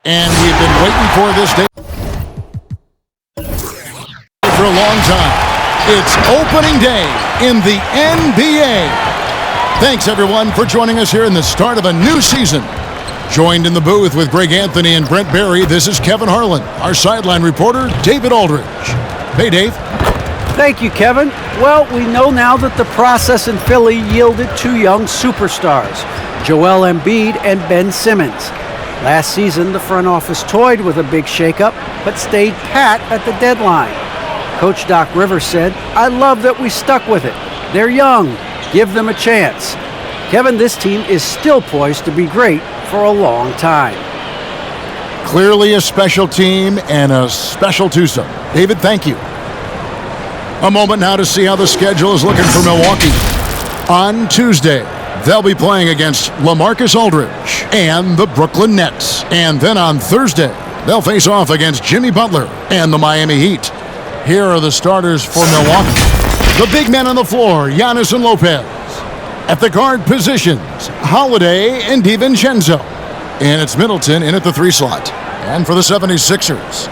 And we've been waiting for this day for a long time. It's opening day in the NBA. Thanks, everyone, for joining us here in the start of a new season. Joined in the booth with Greg Anthony and Brent Barry, this is Kevin Harlan. Our sideline reporter, David Aldridge. Hey, Dave. Thank you, Kevin. Well, we know now that the process in Philly yielded two young superstars, Joel Embiid and Ben Simmons. Last season, the front office toyed with a big shakeup, but stayed pat at the deadline. Coach Doc Rivers said, "I love that we stuck with it. They're young. Give them a chance." Kevin, this team is still poised to be great for a long time. Clearly a special team and a special twosome. David, thank you. A moment now to see how the schedule is looking for Milwaukee. On Tuesday, they'll be playing against LaMarcus Aldridge and the Brooklyn Nets. And then on Thursday, they'll face off against Jimmy Butler and the Miami Heat. Here are the starters for Milwaukee. The big men on the floor, Giannis and Lopez. At the guard positions, Holiday and DiVincenzo. And it's Middleton in at the 3 slot. And for the 76ers,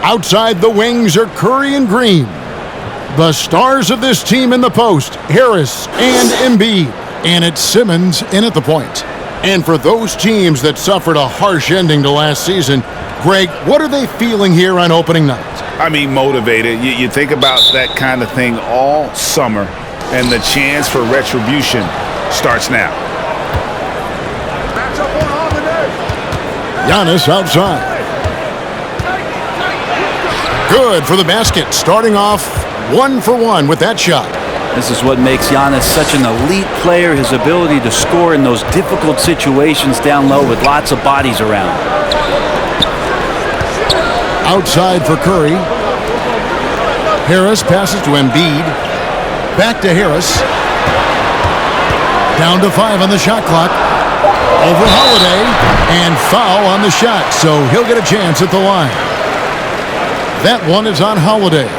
outside the wings are Curry and Green. The stars of this team in the post, Harris and Embiid. And it's Simmons in at the point. And for those teams that suffered a harsh ending to last season, Greg, what are they feeling here on opening night? I mean, motivated. You think about that kind of thing all summer, and the chance for retribution starts now. Giannis outside. Good for the basket, starting off 1 for 1 with that shot. This is what makes Giannis such an elite player, his ability to score in those difficult situations down low with lots of bodies around. Outside for Curry. Harris passes to Embiid. Back to Harris. Down to 5 on the shot clock. Over Holiday. And foul on the shot, so he'll get a chance at the line. That one is on Holiday.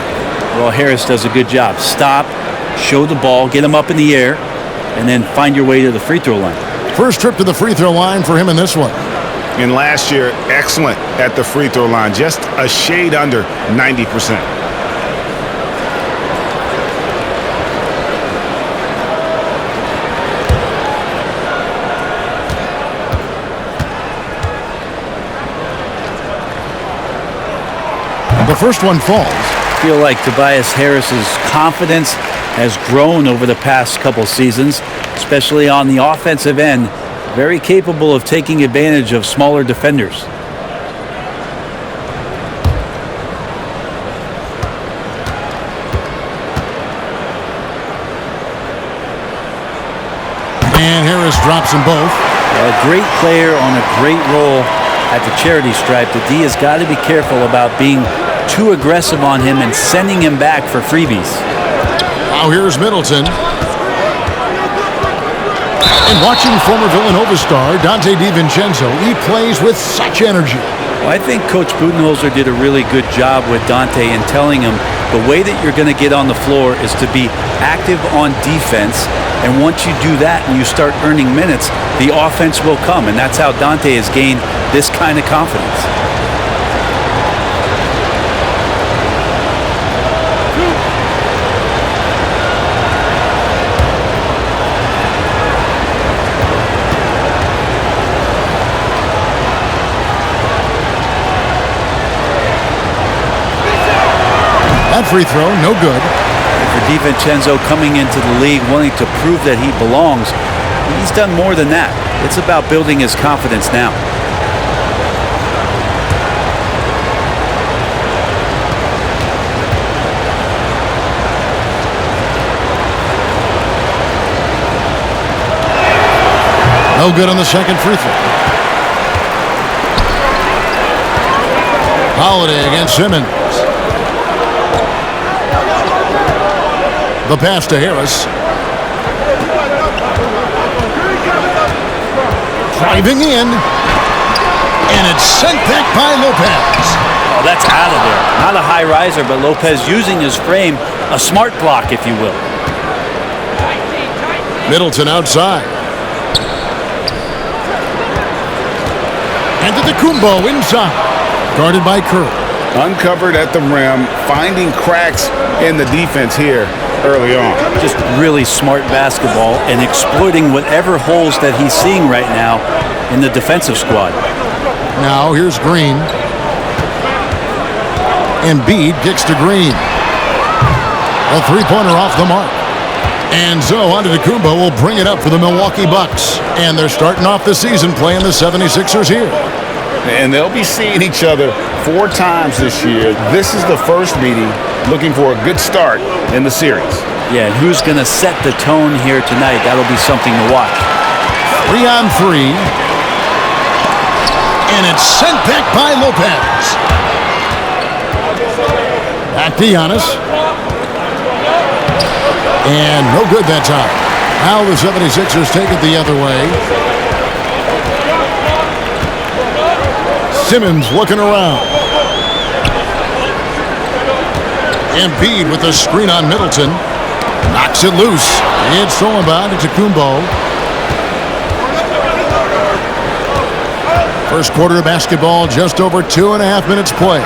Well, Harris does a good job. Stop, show the ball, get him up in the air, and then find your way to the free throw line. First trip to the free throw line for him in this one. And last year, excellent at the free throw line, just a shade under 90%. The first one falls. I feel like Tobias Harris's confidence has grown over the past couple seasons, especially on the offensive end. Very capable of taking advantage of smaller defenders. And Harris drops them both. A great player on a great role at the charity stripe. The D has got to be careful about being too aggressive on him and sending him back for freebies. Now here's Middleton. And watching former Villanova star Dante DiVincenzo, he plays with such energy. Well, I think Coach Budenholzer did a really good job with Dante in telling him the way that you're going to get on the floor is to be active on defense. And once you do that and you start earning minutes, the offense will come. And that's how Dante has gained this kind of confidence. That free throw, no good. For DiVincenzo coming into the league wanting to prove that he belongs, he's done more than that. It's about building his confidence now. No good on the second free throw. Holiday against Simmons. The pass to Harris. Driving in. And it's sent back by Lopez. Oh, that's out of there. Not a high riser, but Lopez using his frame, a smart block, if you will. Middleton outside. And Antetokounmpo inside. Guarded by Curry. Uncovered at the rim, finding cracks in the defense here early on. Just really smart basketball and exploiting whatever holes that he's seeing right now in the defensive squad. Now here's Green. Embiid kicks to Green. A three-pointer off the mark. And so Antetokounmpo will bring it up for the Milwaukee Bucks. And they're starting off the season playing the 76ers here. And they'll be seeing each other 4 times this year. This is the first meeting, looking for a good start in the series. Yeah, and who's going to set the tone here tonight? That'll be something to watch. 3-on-3. And it's sent back by Lopez. Back to Giannis. And no good that time. Now the 76ers take it the other way. Simmons looking around. Embiid with a screen on Middleton. Knocks it loose. It's thrown by Antetokounmpo. First quarter of basketball, just over 2.5 minutes play.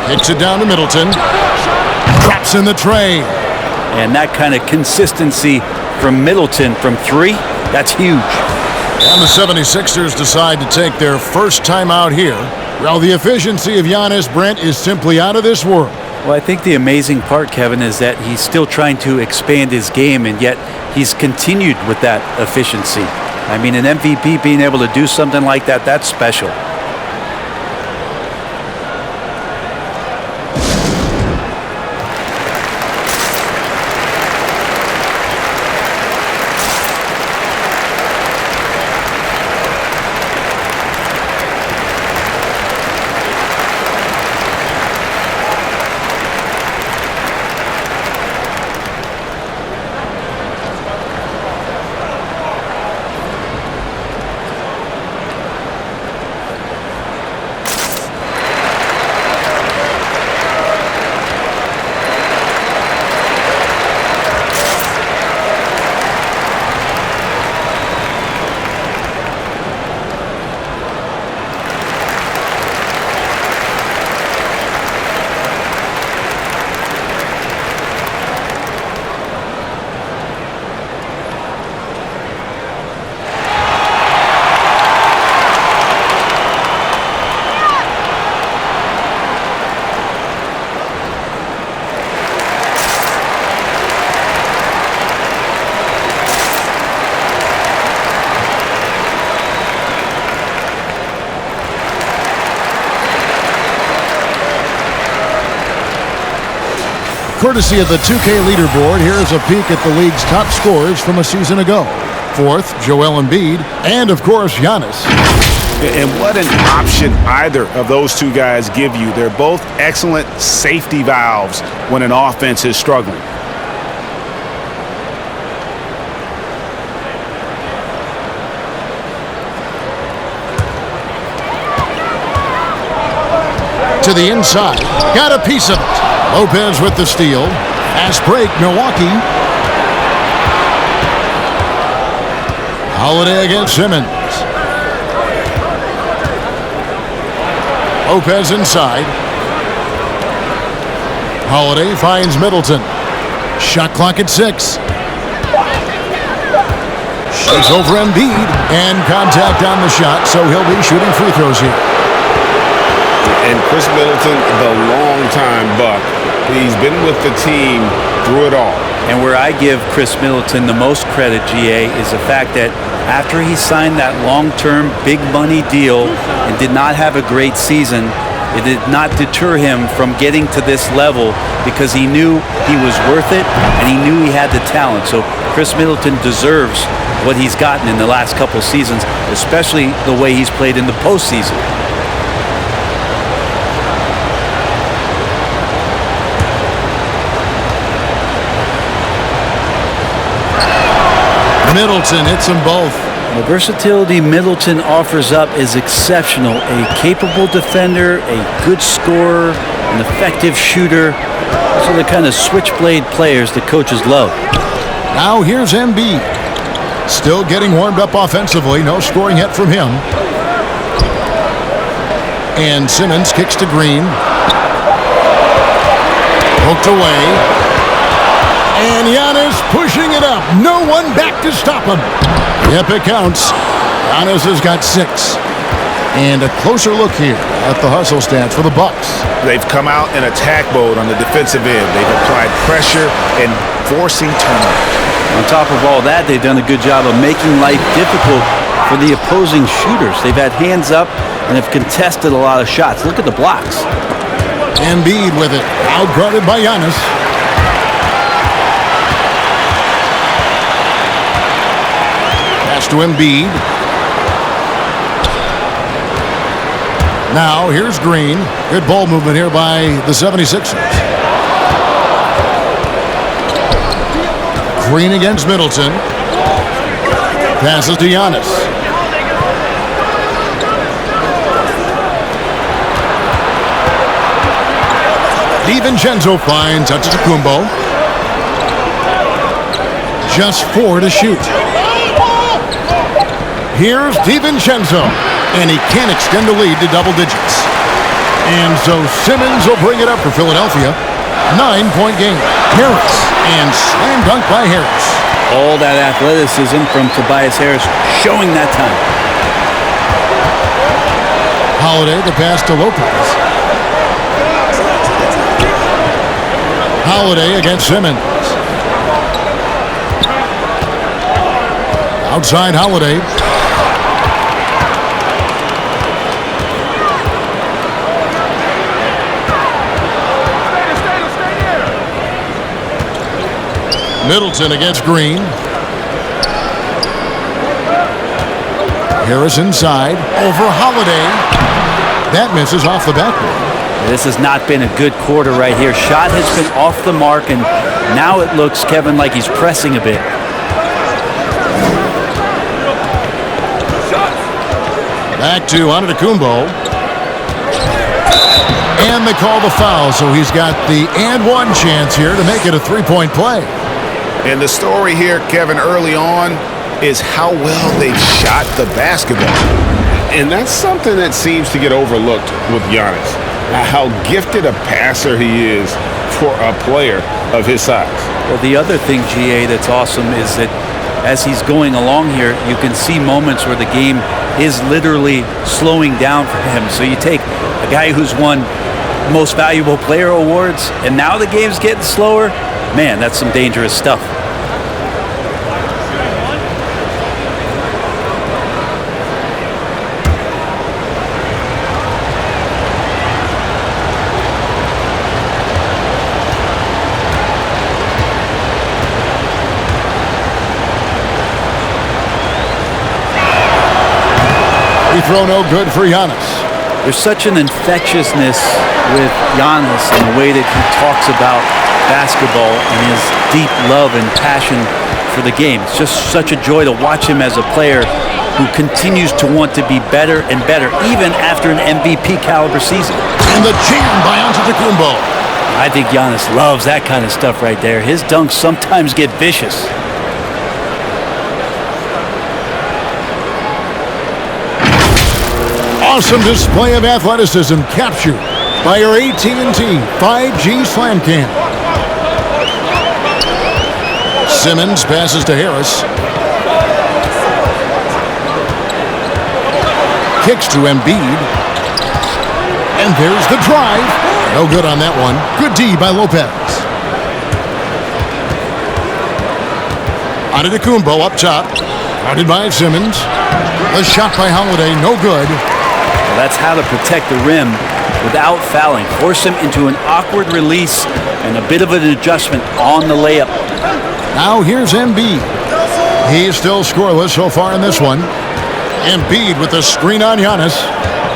Hits it down to Middleton. Drops in the tray. And that kind of consistency from Middleton from 3, that's huge. And the 76ers decide to take their first time out here. Well, the efficiency of Giannis, Brent, is simply out of this world. Well, I think the amazing part, Kevin, is that he's still trying to expand his game, and yet he's continued with that efficiency. I mean, an MVP being able to do something like that, that's special. Courtesy of the 2K leaderboard, here's a peek at the league's top scorers from a season ago. 4th, Joel Embiid, and of course, Giannis. And what an option either of those two guys give you. They're both excellent safety valves when an offense is struggling. To the inside, got a piece of it. Lopez with the steal. Fast break, Milwaukee. Holiday against Simmons. Lopez inside. Holiday finds Middleton. Shot clock at 6. Shoots over Embiid. And contact on the shot, so he'll be shooting free throws here. And Chris Middleton, the long-time Buck, he's been with the team through it all. And where I give Chris Middleton the most credit, GA, is the fact that after he signed that long-term big money deal and did not have a great season, it did not deter him from getting to this level because he knew he was worth it and he knew he had the talent. So Chris Middleton deserves what he's gotten in the last couple seasons, especially the way he's played in the postseason. Middleton hits them both. The versatility Middleton offers up is exceptional. A capable defender, a good scorer, an effective shooter. Those are the kind of switchblade players that coaches love. Now here's Embiid. Still getting warmed up offensively. No scoring yet from him. And Simmons kicks to Green. Hooked away. And Giannis pushing it up. No one back to stop him. Yep, it counts. Giannis has got 6. And a closer look here at the hustle stats for the Bucks. They've come out in attack mode on the defensive end. They've applied pressure and forcing turnovers. On top of all that, they've done a good job of making life difficult for the opposing shooters. They've had hands up and have contested a lot of shots. Look at the blocks. Embiid with it. Outguarded by Giannis. Pass to Embiid. Now, here's Green. Good ball movement here by the 76ers. Green against Middleton. Passes to Giannis. DiVincenzo finds Antetokounmpo. Just 4 to shoot. Here's DiVincenzo. And he can't extend the lead to double digits. And so Simmons will bring it up for Philadelphia. 9-point game. Harris. And slam dunk by Harris. All that athleticism from Tobias Harris showing that time. Holiday, the pass to Lopez. Holiday against Simmons. Outside Holiday. Middleton against Green. Harris inside. Over Holiday. That misses off the backboard. This has not been a good quarter right here. Shot has been off the mark, and now it looks, Kevin, like he's pressing a bit. Back to Antetokounmpo. And they call the foul, so he's got the and one chance here to make it a 3-point play. And the story here, Kevin, early on is how well they've shot the basketball. And that's something that seems to get overlooked with Giannis. How gifted a passer he is for a player of his size. Well, the other thing, GA, that's awesome is that as he's going along here, you can see moments where the game is literally slowing down for him. So you take a guy who's won Most Valuable Player awards, and now the game's getting slower. Man, that's some dangerous stuff. Free throw no good for Giannis. There's such an infectiousness with Giannis in the way that he talks about basketball and his deep love and passion for the game. It's just such a joy to watch him as a player who continues to want to be better and better, even after an MVP caliber season. And the jam by Antetokounmpo. I think Giannis loves that kind of stuff right there. His dunks sometimes get vicious. Awesome display of athleticism captured by your AT&T 5G Slam Cam. Simmons passes to Harris. Kicks to Embiid. And there's the drive. No good on that one. Good D by Lopez. Antetokounmpo up top. Guarded by Simmons. A shot by Holiday. No good. Well, that's how to protect the rim without fouling. Force him into an awkward release and a bit of an adjustment on the layup. Now here's Embiid. He's still scoreless so far in this one. Embiid with the screen on Giannis.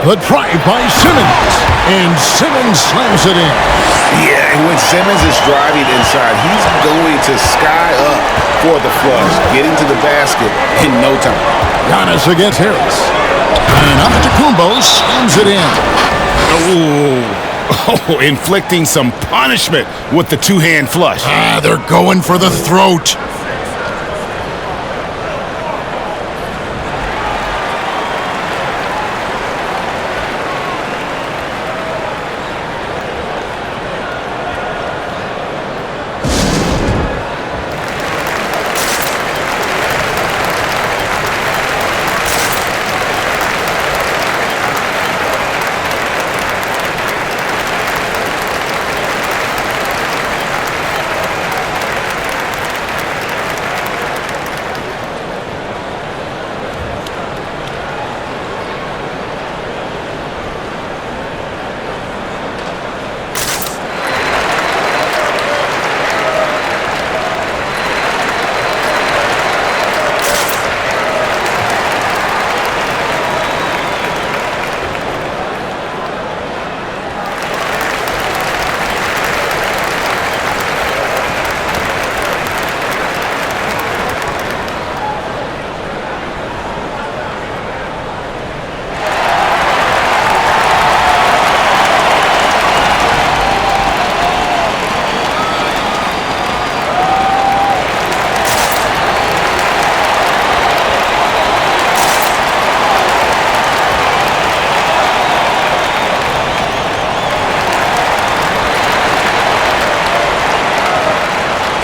The drive by Simmons. And Simmons slams it in. Yeah, and when Simmons is driving inside, he's going to sky up for the flush, getting to the basket in no time. Giannis against Harris. And Antetokounmpo slams it in. Oh, inflicting some punishment with the two-hand flush. They're going for the throat.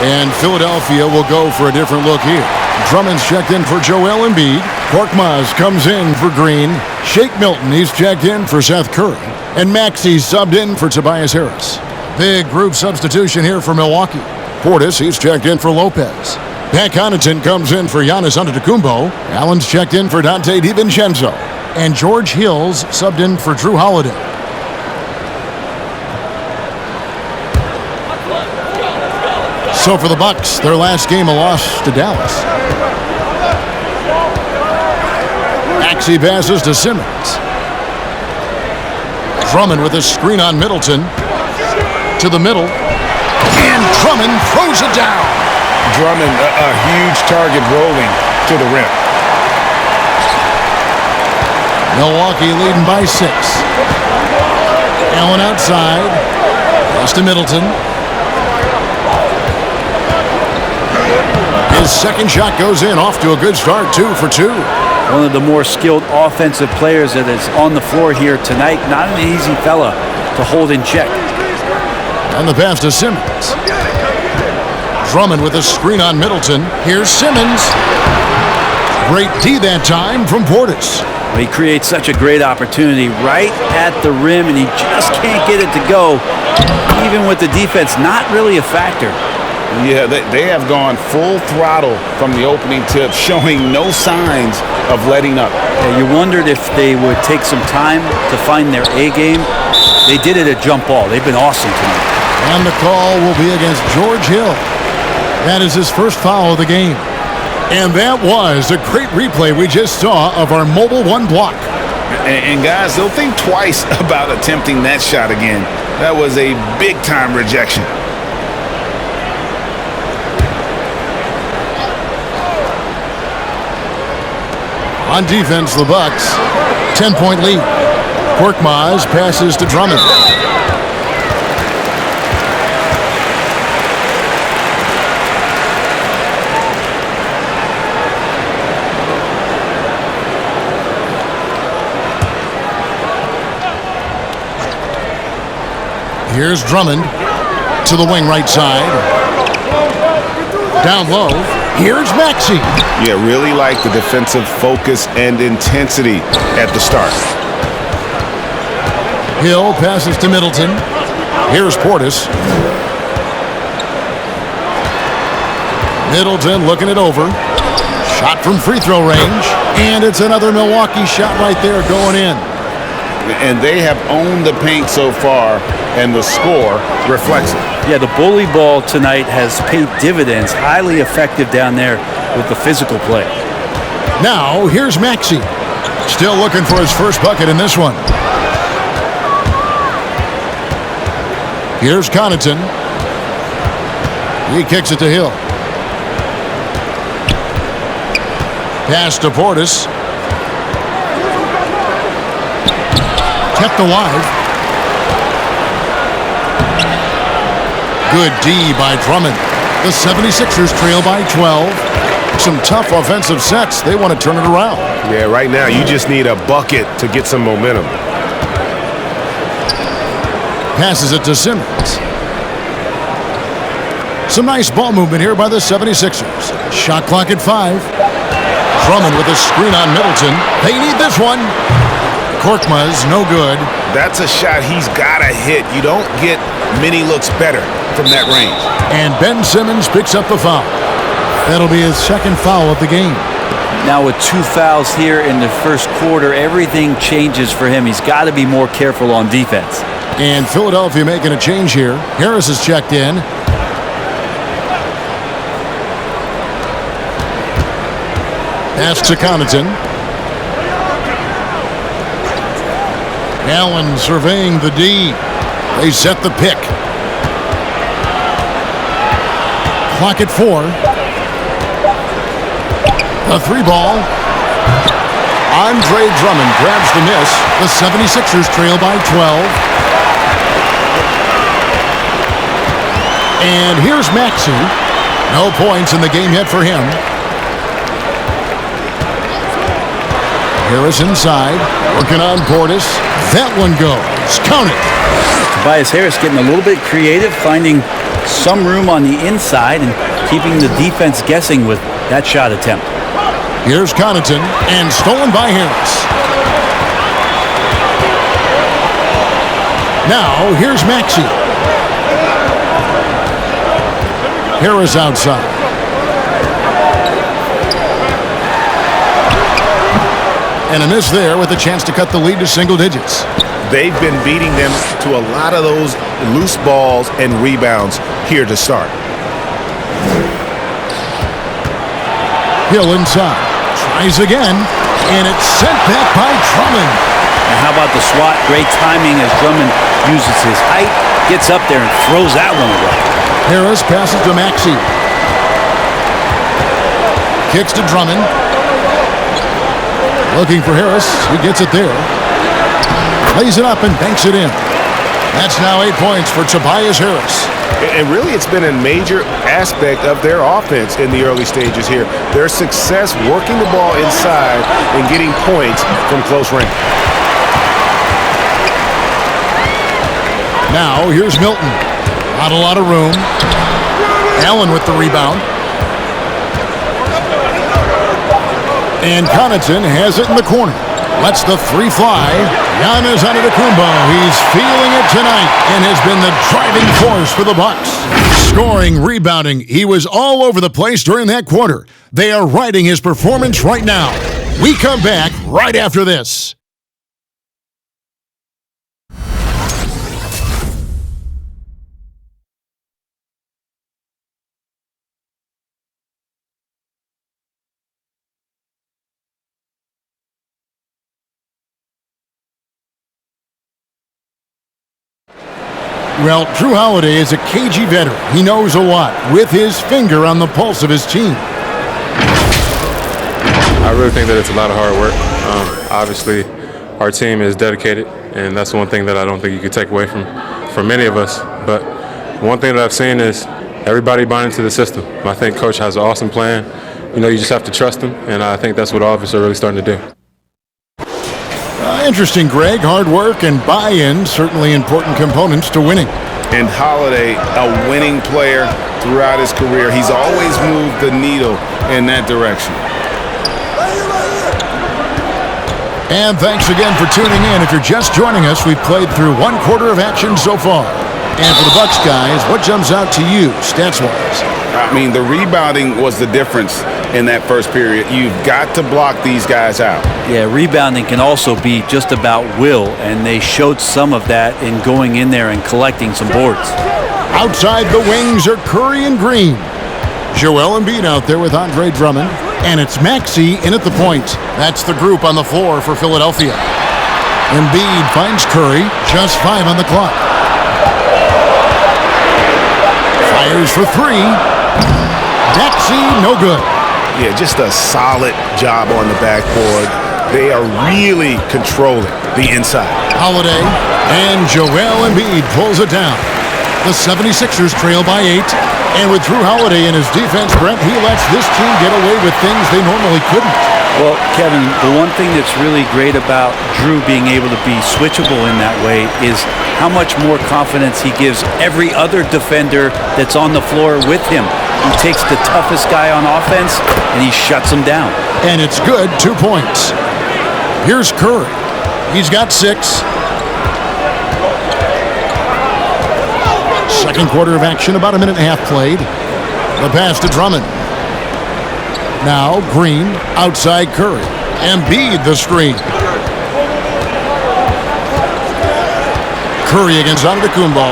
And Philadelphia will go for a different look here. Drummond's checked in for Joel Embiid. Korkmaz comes in for Green. Shake Milton, he's checked in for Seth Curry. And Maxey's subbed in for Tobias Harris. Big group substitution here for Milwaukee. Portis, he's checked in for Lopez. Pat Connaughton comes in for Giannis Antetokounmpo. Allen's checked in for Dante DiVincenzo. And George Hill's subbed in for Drew Holiday. So for the Bucks, their last game a loss to Dallas. Maxey passes to Simmons. Drummond with a screen on Middleton. To the middle. And Drummond throws it down. Drummond, a huge target rolling to the rim. Milwaukee leading by 6. Allen outside. Pass to Middleton. His second shot goes in, off to a good start, 2 for 2. One of the more skilled offensive players that is on the floor here tonight. Not an easy fella to hold in check. And the pass to Simmons. Drummond with a screen on Middleton. Here's Simmons. Great D that time from Portis. He creates such a great opportunity right at the rim, and he just can't get it to go. Even with the defense not really a factor. Yeah, they have gone full throttle from the opening tip, showing no signs of letting up. Yeah, you wondered if they would take some time to find their A game. They did it at jump ball. They've been awesome tonight. And the call will be against George Hill. That is his first foul of the game. And that was a great replay we just saw of our Mobile One block. And guys, they'll think twice about attempting that shot again. That was a big-time rejection. On defense, the Bucks, 10-point lead. Korkmaz passes to Drummond. Here's Drummond to the wing right side. Down low. Here's Maxey. Yeah, really like the defensive focus and intensity at the start. Hill passes to Middleton. Here's Portis. Middleton looking it over. Shot from free throw range. And it's another Milwaukee shot right there going in. And they have owned the paint so far, and the score reflects it. Yeah, the bully ball tonight has paid dividends. Highly effective down there with the physical play. Now, here's Maxey. Still looking for his first bucket in this one. Here's Connaughton. He kicks it to Hill. Pass to Portis. Kept alive. Good D by Drummond. The 76ers trail by 12. Some tough offensive sets. They want to turn it around. Yeah, right now you just need a bucket to get some momentum. Passes it to Simmons. Some nice ball movement here by the 76ers. Shot clock at 5. Drummond with a screen on Middleton. They need this one. Korkmaz, no good. That's a shot he's got to hit. You don't get many looks better from that range. And Ben Simmons picks up the foul. That'll be his second foul of the game. Now with 2 fouls here in the first quarter, everything changes for him. He's got to be more careful on defense. And Philadelphia making a change here. Harris is checked in. Pass to Connaughton. Allen surveying the D. They set the pick. Clock at 4. A 3-ball. Andre Drummond grabs the miss. The 76ers trail by 12. And here's Maxey. No points in the game yet for him. Harris inside, working on Portis. That one goes. Count it. Tobias Harris getting a little bit creative, finding some room on the inside and keeping the defense guessing with that shot attempt. Here's Connaughton, and stolen by Harris. Now, here's Maxey. Harris outside. And a miss there with a chance to cut the lead to single digits. They've been beating them to a lot of those loose balls and rebounds here to start. Hill inside. Tries again, and it's sent back by Drummond. And how about the swat? Great timing as Drummond uses his height, gets up there and throws that one away. Harris passes to Maxey. Kicks to Drummond. Looking for Harris. He gets it there. Lays it up and banks it in. That's now 8 points for Tobias Harris. And really, it's been a major aspect of their offense in the early stages here. Their success working the ball inside and getting points from close range. Now, here's Milton. Not a lot of room. Allen with the rebound. And Connaughton has it in the corner. Lets the three fly. Giannis Antetokounmpo. He's feeling it tonight and has been the driving force for the Bucks. Scoring, rebounding. He was all over the place during that quarter. They are riding his performance right now. We come back right after this. Well, Drew Holiday is a cagey veteran. He knows a lot with his finger on the pulse of his team. I really think that it's a lot of hard work. Obviously, our team is dedicated, and that's one thing that I don't think you could take away from many of us. But one thing that I've seen is everybody buying into the system. I think Coach has an awesome plan. You know, you just have to trust him, and I think that's what all of us are really starting to do. Interesting, Greg. Hard work and buy-in, certainly important components to winning. And Holiday, a winning player throughout his career. He's always moved the needle in that direction. And thanks again for tuning in. If you're just joining us, we've played through one quarter of action so far. And for the Bucks guys, what jumps out to you, stats-wise? I mean, the rebounding was the difference in that first period. You've got to block these guys out. Yeah, rebounding can also be just about will, and they showed some of that in going in there and collecting some boards. Outside the wings are Curry and Green. Joel Embiid out there with Andre Drummond. And it's Maxey in at the point. That's the group on the floor for Philadelphia. Embiid finds Curry, just 5 on the clock. Fires for 3. Maxey, no good. Yeah, just a solid job on the backboard. They are really controlling the inside. Holiday and Joel Embiid pulls it down. The 76ers trail by 8. And with Drew Holiday in his defense, Brent, he lets this team get away with things they normally couldn't. Well, Kevin, the one thing that's really great about Drew being able to be switchable in that way is how much more confidence he gives every other defender that's on the floor with him. He takes the toughest guy on offense, and he shuts him down. And it's good, 2 points. Here's Curry. He's got 6. Second quarter of action, about a minute and a half played. The pass to Drummond. Now Green, outside Curry. Embiid the screen. Curry against Antetokounmpo.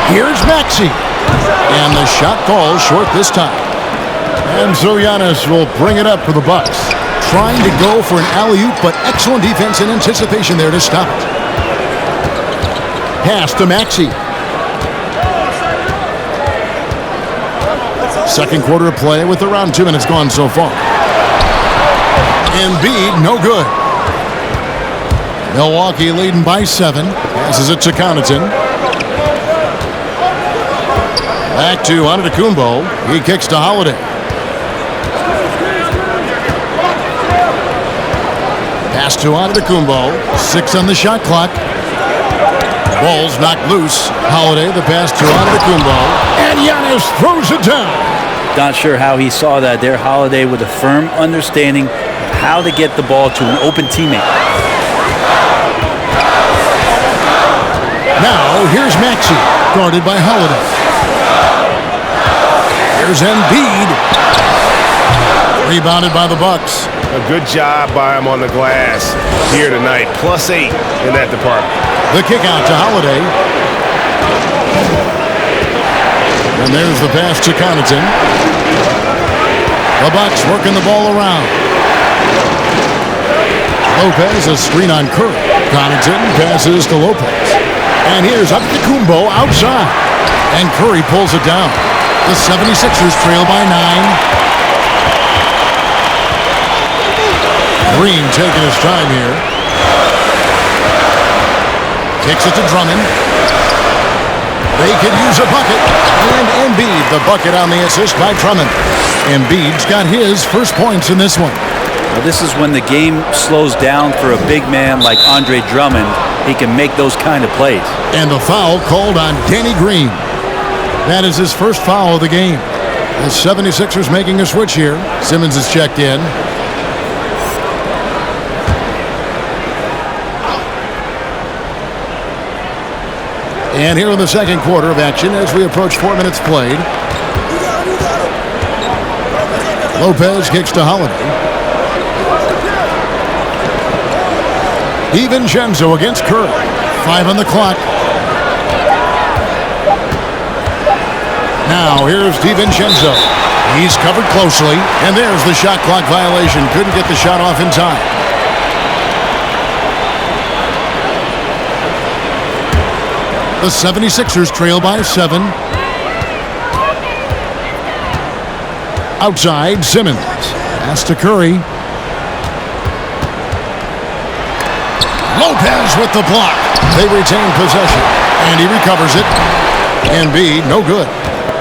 Here's Maxey. And the shot falls short this time. And so Giannis will bring it up for the Bucks. Trying to go for an alley-oop, but excellent defense and anticipation there to stop it. Pass to Maxey. Second quarter of play with around 2 minutes gone so far. Embiid, no good. Milwaukee leading by 7. Passes it to Connaughton. Back to Antetokounmpo. He kicks to Holiday. Pass to Antetokounmpo. 6 on the shot clock. Ball's knocked loose. Holiday, the pass to Antetokounmpo. And Giannis throws it down. Not sure how he saw that there. Holiday with a firm understanding of how to get the ball to an open teammate. Now, here's Maxey, guarded by Holiday. Here's Embiid. Rebounded by the Bucks. A good job by him on the glass here tonight. +8 in that department. The kick out to Holiday. And there's the pass to Connaughton. The Bucks working the ball around. Lopez, a screen on Curry. Connaughton passes to Lopez. And here's Antetokounmpo outside. And Curry pulls it down. The 76ers trail by 9. Green taking his time here. Kicks it to Drummond. They could use a bucket. And Embiid, the bucket on the assist by Drummond. Embiid's got his first points in this one. Now, this is when the game slows down for a big man like Andre Drummond. He can make those kind of plays. And the foul called on Danny Green. That is his first foul of the game. The 76ers making a switch here. Simmons is checked in. And here in the second quarter of action as we approach 4 minutes played. Lopez kicks to Holiday. DiVincenzo against Curry. 5 on the clock. Now here's DiVincenzo. He's covered closely. And there's the shot clock violation. Couldn't get the shot off in time. The 76ers trail by 7. Outside, Simmons. Pass to Curry. Lopez with the block. They retain possession. And he recovers it. Embiid, no good.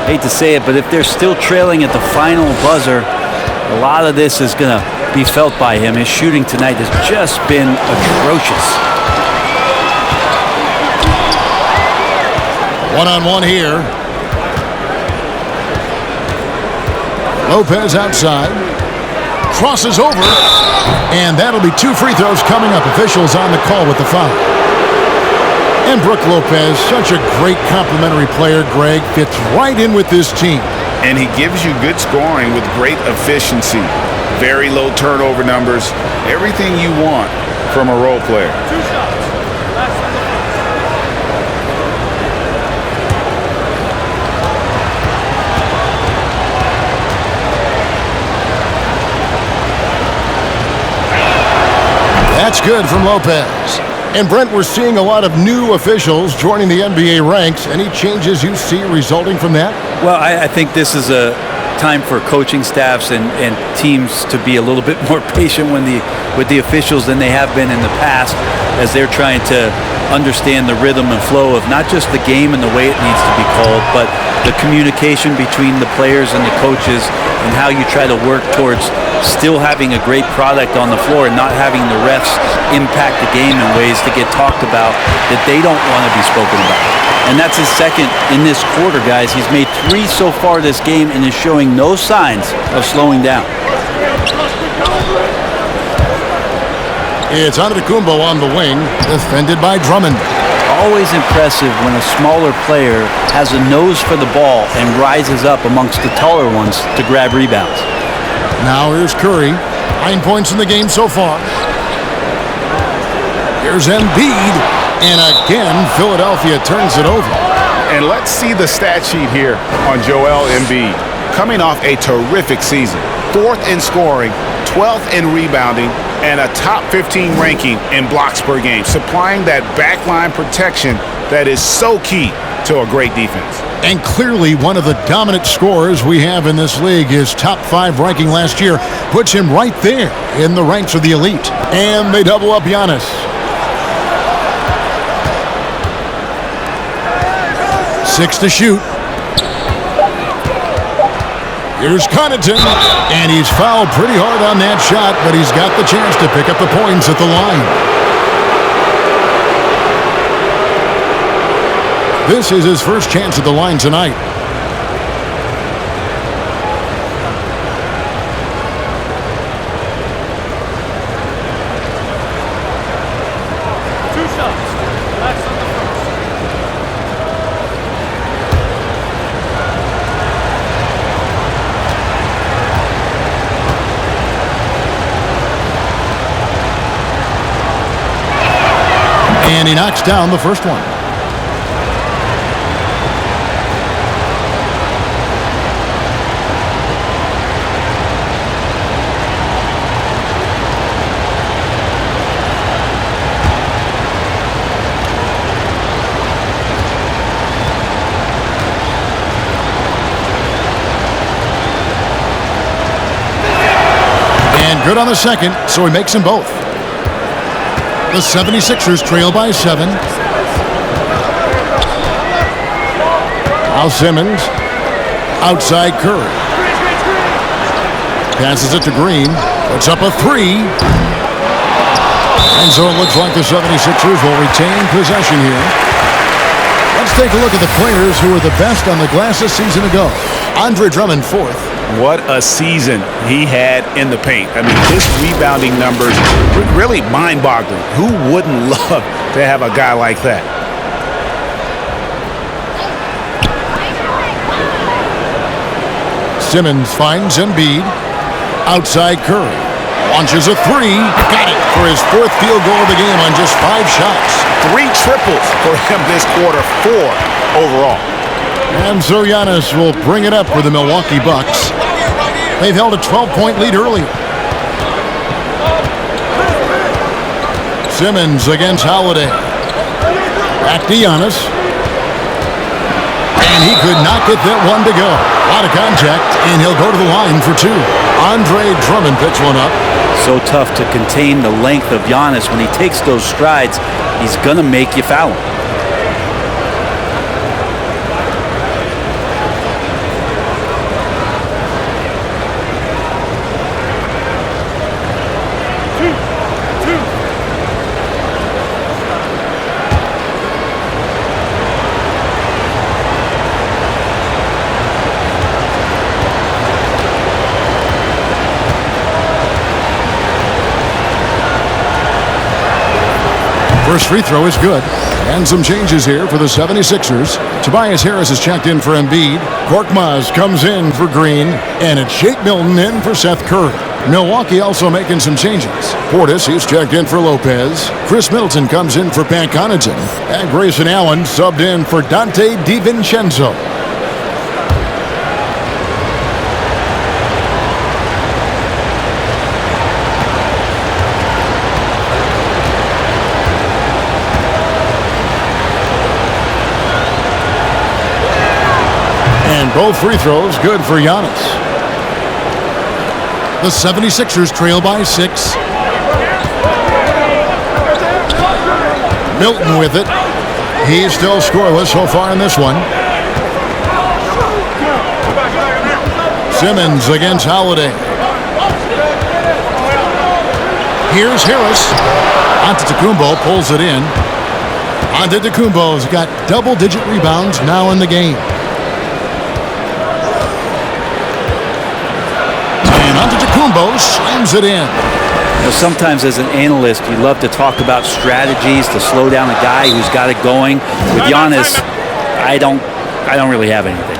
Hate to say it, but if they're still trailing at the final buzzer, a lot of this is going to be felt by him. His shooting tonight has just been atrocious. One-on-one here. Lopez outside. Crosses over. And that'll be 2 free throws coming up. Officials on the call with the foul. And Brook Lopez, such a great complimentary player, Greg. Fits right in with this team. And he gives you good scoring with great efficiency. Very low turnover numbers. Everything you want from a role player. That's good from Lopez. And Brent, we're seeing a lot of new officials joining the NBA ranks. Any changes you see resulting from that? Well, I think this is a time for coaching staffs and teams to be a little bit more patient with the officials than they have been in the past, as they're trying to understand the rhythm and flow of not just the game and the way it needs to be called, but the communication between the players and the coaches, and how you try to work towards still having a great product on the floor and not having the refs impact the game in ways to get talked about that they don't want to be spoken about. And that's his second in this quarter, guys. He's made 3 so far this game and is showing no signs of slowing down. It's Antetokounmpo on the wing, defended by Drummond. Always impressive when a smaller player has a nose for the ball and rises up amongst the taller ones to grab rebounds. Now here's Curry. 9 points in the game so far. Here's Embiid. And again, Philadelphia turns it over. And let's see the stat sheet here on Joel Embiid. Coming off a terrific season. 4th in scoring, 12th in rebounding, and a top 15 ranking in blocks per game, supplying that backline protection that is so key to a great defense. And clearly one of the dominant scorers we have in this league. His top 5 ranking last year puts him right there in the ranks of the elite. And they double up Giannis. 6 to shoot. Here's Connaughton, and he's fouled pretty hard on that shot, but he's got the chance to pick up the points at the line. This is his first chance at the line tonight. And he knocks down the first one. And good on the second, so he makes them both. The 76ers trail by 7. Now Simmons. Outside Curry. Passes it to Green. Puts up a 3. And so it looks like the 76ers will retain possession here. Let's take a look at the players who were the best on the glass a season ago. Andre Drummond, 4th. What a season he had in the paint. I mean, his rebounding numbers were really mind-boggling. Who wouldn't love to have a guy like that? Simmons finds Embiid. Outside Curry. Launches a 3. Got it for his 4th field goal of the game on just 5 shots. 3 triples for him this quarter, 4 overall. And so Giannis will bring it up for the Milwaukee Bucks. They've held a 12-point lead earlier. Simmons against Holiday. Back to Giannis. And he could not get that one to go. A lot of contact, and he'll go to the line for 2. Andre Drummond picks one up. So tough to contain the length of Giannis. When he takes those strides, he's going to make you foul him. First free throw is good. And some changes here for the 76ers. Tobias Harris is checked in for Embiid. Korkmaz comes in for Green. And it's Shake Milton in for Seth Curry. Milwaukee also making some changes. Portis, he's checked in for Lopez. Chris Middleton comes in for Pat Connaughton. And Grayson Allen subbed in for Dante DiVincenzo. Both free throws good for Giannis. The 76ers trail by 6. Milton with it. He's still scoreless so far in this one. Simmons against Holiday. Here's Harris. Antetokounmpo pulls it in. Antetokounmpo's got double-digit rebounds now in the game. Antetokounmpo slams it in. You know, sometimes as an analyst, you love to talk about strategies to slow down a guy who's got it going. With Giannis, I don't really have anything.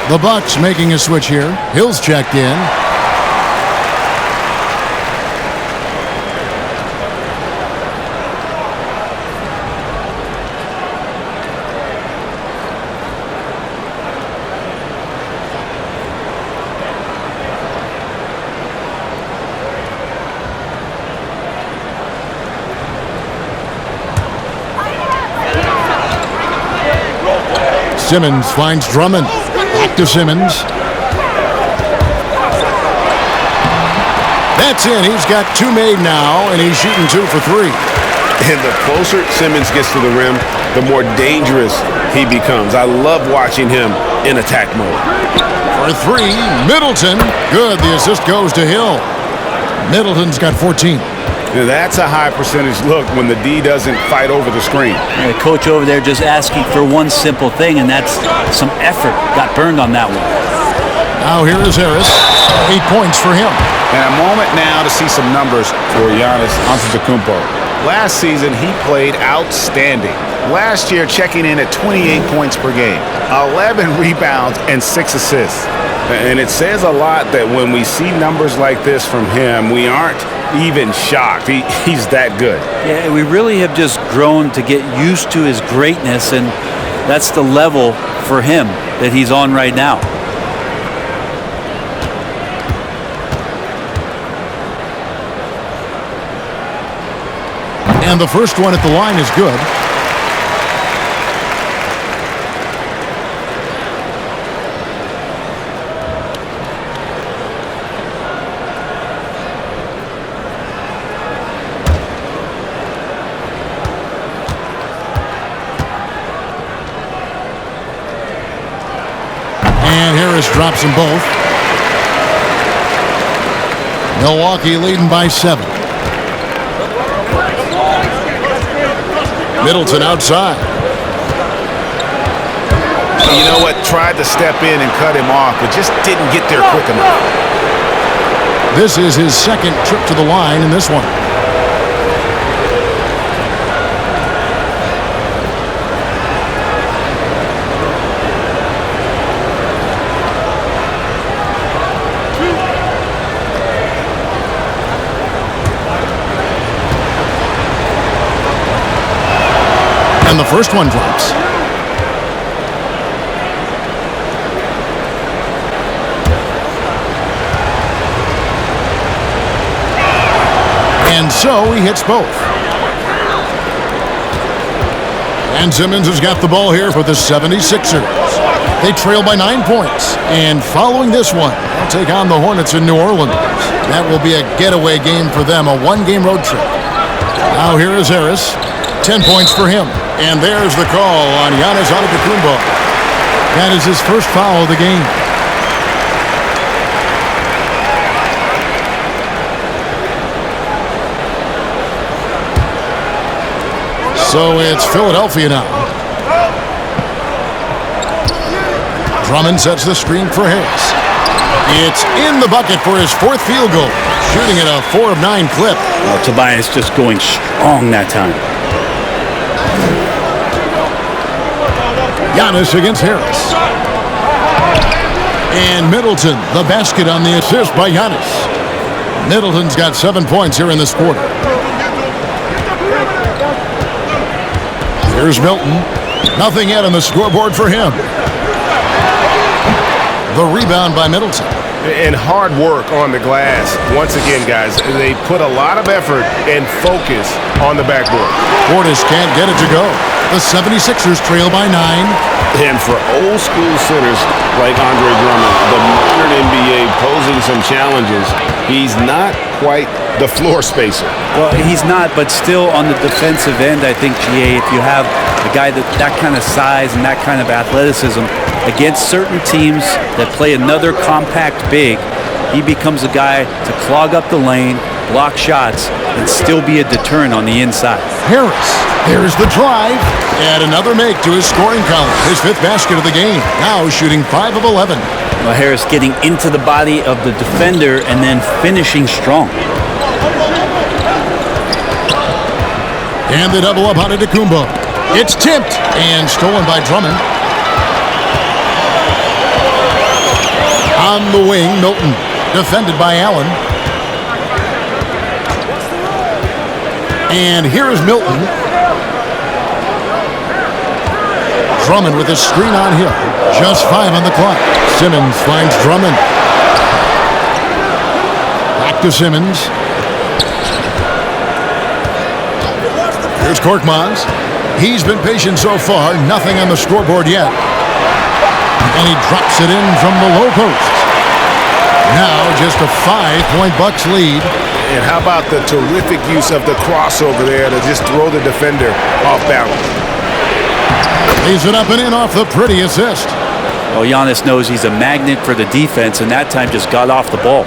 The Bucks making a switch here. Hill's checked in. Simmons finds Drummond. Back to Simmons. That's in. He's got 2 made now, and he's shooting 2 for 3. And the closer Simmons gets to the rim, the more dangerous he becomes. I love watching him in attack mode. For 3, Middleton. Good. The assist goes to Hill. Middleton's got 14. Now that's a high percentage look when the D doesn't fight over the screen. The coach over there just asking for one simple thing, and that's some effort. Got burned on that one. Now here is Harris. 8 points for him. And a moment now to see some numbers for Giannis Antetokounmpo. Last season, he played outstanding. Last year, checking in at 28 points per game, 11 rebounds, and 6 assists. And it says a lot that when we see numbers like this from him, we aren't even shocked. He's that good. Yeah, we really have just grown to get used to his greatness, and that's the level for him that he's on right now. And the first one at the line is good. And Harris drops them both. Milwaukee leading by 7. Middleton outside. You know what? Tried to step in and cut him off, but just didn't get there quick enough. This is his second trip to the line in this one. And the first one drops. And so he hits both. And Simmons has got the ball here for the 76ers. They trail by 9 points. And following this one, they'll take on the Hornets in New Orleans. That will be a getaway game for them, a 1-game road trip. Now here is Harris. 10 points for him. And there's the call on Giannis Antetokounmpo. That is his first foul of the game. So it's Philadelphia now. Drummond sets the screen for Harris. It's in the bucket for his 4th field goal. Shooting at a 4 of 9 clip. Oh, Tobias just going strong that time. Giannis against Harris. And Middleton, the basket on the assist by Giannis. Middleton's got 7 points here in this quarter. Here's Milton. Nothing yet on the scoreboard for him. The rebound by Middleton. And hard work on the glass. Once again, guys, they put a lot of effort and focus on the backboard. Portis can't get it to go. The 76ers trail by 9. And for old school centers like Andre Drummond, the modern NBA posing some challenges, he's not quite the floor spacer. Well, he's not, but still on the defensive end, I think, GA, if you have a guy that kind of size and that kind of athleticism against certain teams that play another compact big, he becomes a guy to clog up the lane, block shots, and still be a deterrent on the inside. Harris, there's the drive, and another make to his scoring column. His 5th basket of the game, now shooting 5 of 11. Well, Harris getting into the body of the defender and then finishing strong. And the double up on Antetokounmpo. It's tipped and stolen by Drummond. On the wing, Milton, defended by Allen. And here is Milton. Drummond with a screen on Hill. Just 5 on the clock. Simmons finds Drummond. Back to Simmons. Here's Korkmaz. He's been patient so far. Nothing on the scoreboard yet. And he drops it in from the low post. Now just a 5-point Bucks lead. And how about the terrific use of the crossover there to just throw the defender off balance? Lays it up and in off the pretty assist. Well, Giannis knows he's a magnet for the defense, and that time just got off the ball.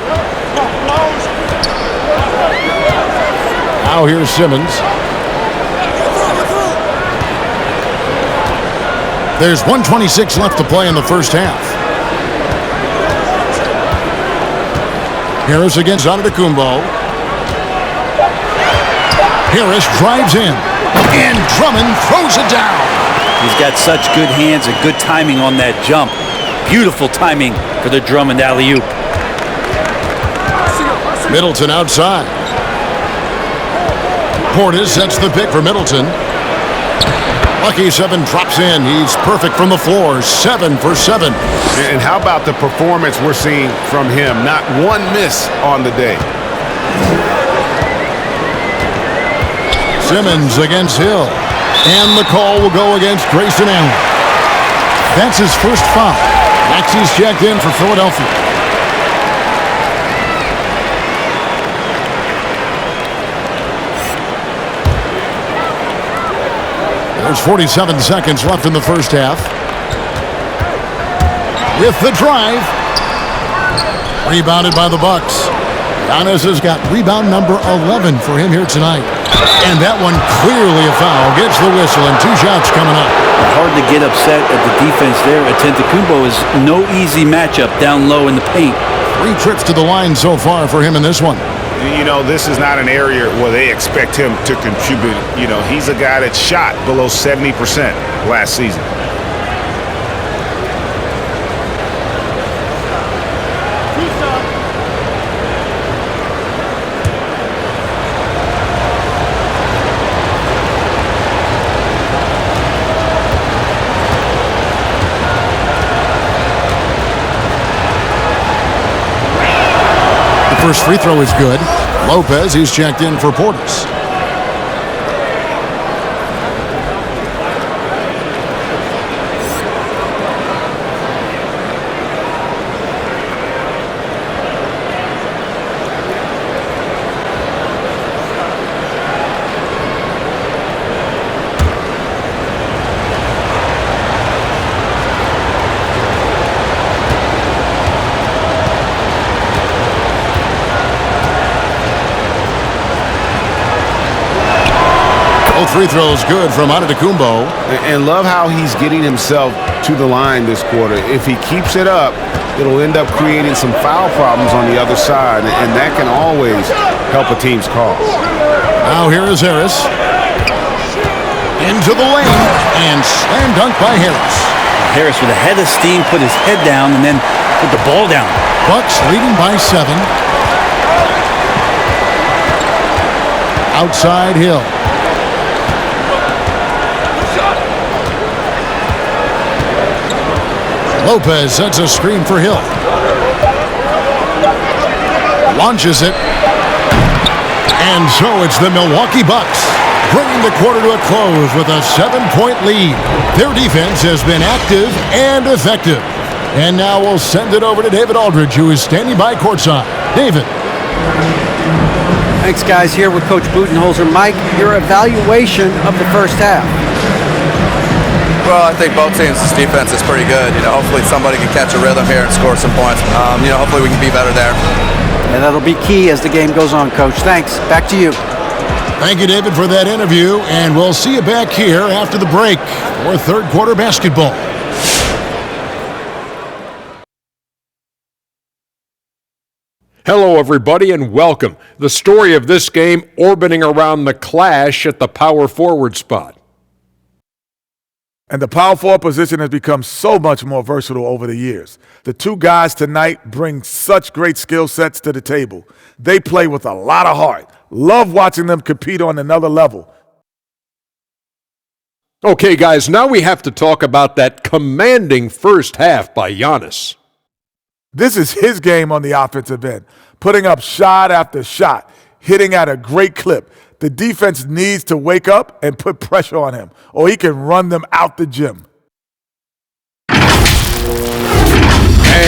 Now here's Simmons. There's 1:26 left to play in the first half. Harris against Antetokounmpo. Harris drives in, and Drummond throws it down. He's got such good hands and good timing on that jump. Beautiful timing for the Drummond alley-oop. Middleton outside. Portis sets the pick for Middleton. Lucky 7 drops in. He's perfect from the floor. 7 for 7. And how about the performance we're seeing from him? Not one miss on the day. Simmons against Hill. And the call will go against Grayson Allen. That's his first foul. Maxi's checked in for Philadelphia. There's 47 seconds left in the first half. With the drive. Rebounded by the Bucks. Giannis has got rebound number 11 for him here tonight. And that one clearly a foul. Gets the whistle and 2 shots coming up. Hard to get upset at the defense there. Antetokounmpo is no easy matchup down low in the paint. 3 trips to the line so far for him in this one. You know, this is not an area where they expect him to contribute. You know, he's a guy that shot below 70% last season. First free throw is good. Lopez, he's checked in for Portis. Free throws good from Antetokounmpo. And love how he's getting himself to the line this quarter. If he keeps it up, it'll end up creating some foul problems on the other side, and that can always help a team's cause. Now here is Harris. Into the lane, and slam dunk by Harris. Harris with a head of steam, put his head down, and then put the ball down. Bucks leading by 7. Outside Hill. Lopez sets a screen for Hill. Launches it. And so it's the Milwaukee Bucks bringing the quarter to a close with a 7-point lead. Their defense has been active and effective. And now we'll send it over to David Aldridge, who is standing by courtside. David. Thanks, guys. Here with Coach Budenholzer. Mike, your evaluation of the first half. Well, I think both teams' defense is pretty good. You know, hopefully somebody can catch a rhythm here and score some points. You know, hopefully we can be better there. And that'll be key as the game goes on, Coach. Thanks. Back to you. Thank you, David, for that interview. And we'll see you back here after the break for third quarter basketball. Hello, everybody, and welcome. The story of this game orbiting around the clash at the power forward spot. And the power forward position has become so much more versatile over the years. The two guys tonight bring such great skill sets to the table. They play with a lot of heart. Love watching them compete on another level. Okay, guys, now we have to talk about that commanding first half by Giannis. This is his game on the offensive end, putting up shot after shot, hitting at a great clip. The defense needs to wake up and put pressure on him, or he can run them out the gym. And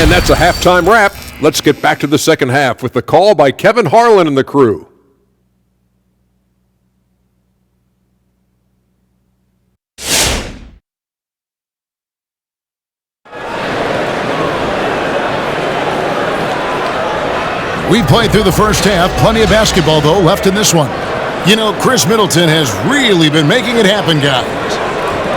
that's a halftime wrap. Let's get back to the second half with the call by Kevin Harlan and the crew. We played through the first half. Plenty of basketball, though, left in this one. You know, Chris Middleton has really been making it happen, guys.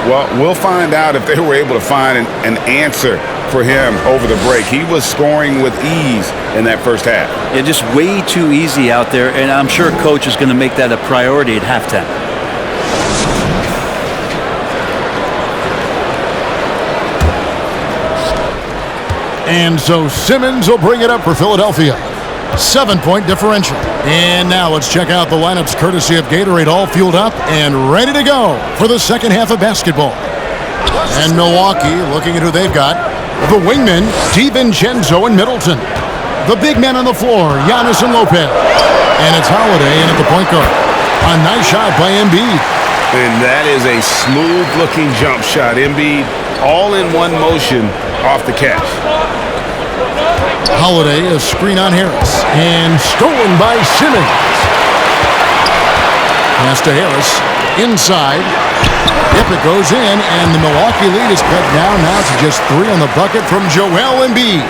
Well, we'll find out if they were able to find an answer for him over the break. He was scoring with ease in that first half. Yeah, just way too easy out there, and I'm sure Coach is going to make that a priority at halftime. And so Simmons will bring it up for Philadelphia. 7-point differential. And now let's check out the lineups courtesy of Gatorade, all fueled up and ready to go for the second half of basketball. And Milwaukee, looking at who they've got, the wingmen, DiVincenzo and Middleton. The big men on the floor, Giannis and Lopez. And it's Holiday in at the point guard. A nice shot by Embiid. And that is a smooth-looking jump shot. Embiid all in one motion off the catch. Holiday, a screen on Harris, and stolen by Simmons. Pass to Harris, inside. Yep, it goes in, and the Milwaukee lead is cut down now to just 3 on the bucket from Joel Embiid.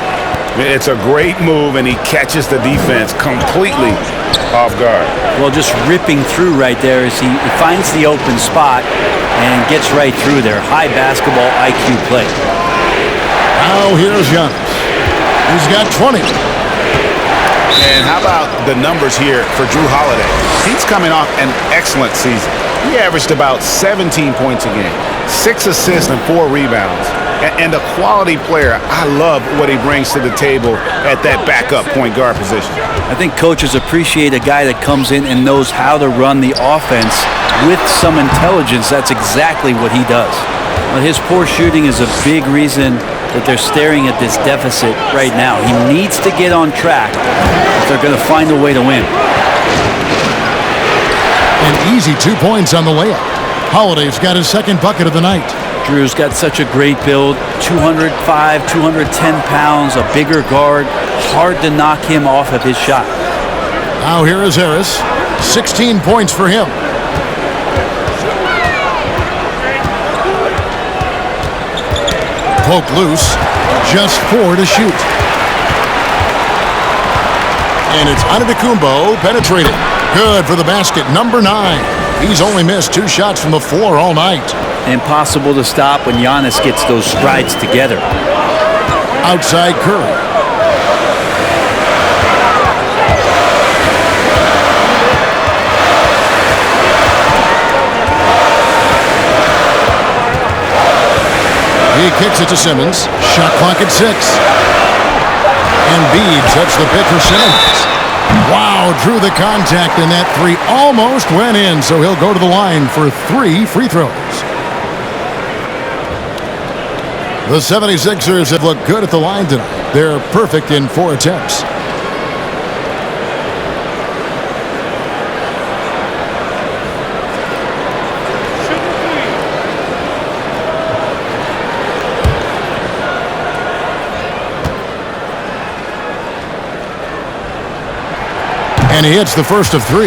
It's a great move, and he catches the defense completely off guard. Well, just ripping through right there as he finds the open spot and gets right through there. High basketball IQ play. Now here's Giannis. He's got 20. And how about the numbers here for Jrue Holiday? He's coming off an excellent season. He averaged about 17 points a game, 6 assists and 4 rebounds. And a quality player. I love what he brings to the table at that backup point guard position. I think coaches appreciate a guy that comes in and knows how to run the offense with some intelligence. That's exactly what he does. But his poor shooting is a big reason that they're staring at this deficit right now. He needs to get on track if they're going to find a way to win. An easy 2 points on the layup. Holiday's got his second bucket of the night. Drew's got such a great build, 205, 210 pounds, a bigger guard. Hard to knock him off of his shot. Now here is Harris. 16 points for him. Poke loose. Just 4 to shoot. And it's Antetokounmpo penetrating. Good for the basket, number 9. He's only missed 2 shots from the floor all night. Impossible to stop when Giannis gets those strides together. Outside Curry. He kicks it to Simmons. Shot clock at 6. Embiid sets the pick for Simmons. Wow, drew the contact, and that 3 almost went in, so he'll go to the line for 3 free throws. The 76ers have looked good at the line tonight. They're perfect in 4 attempts. And he hits the first of 3.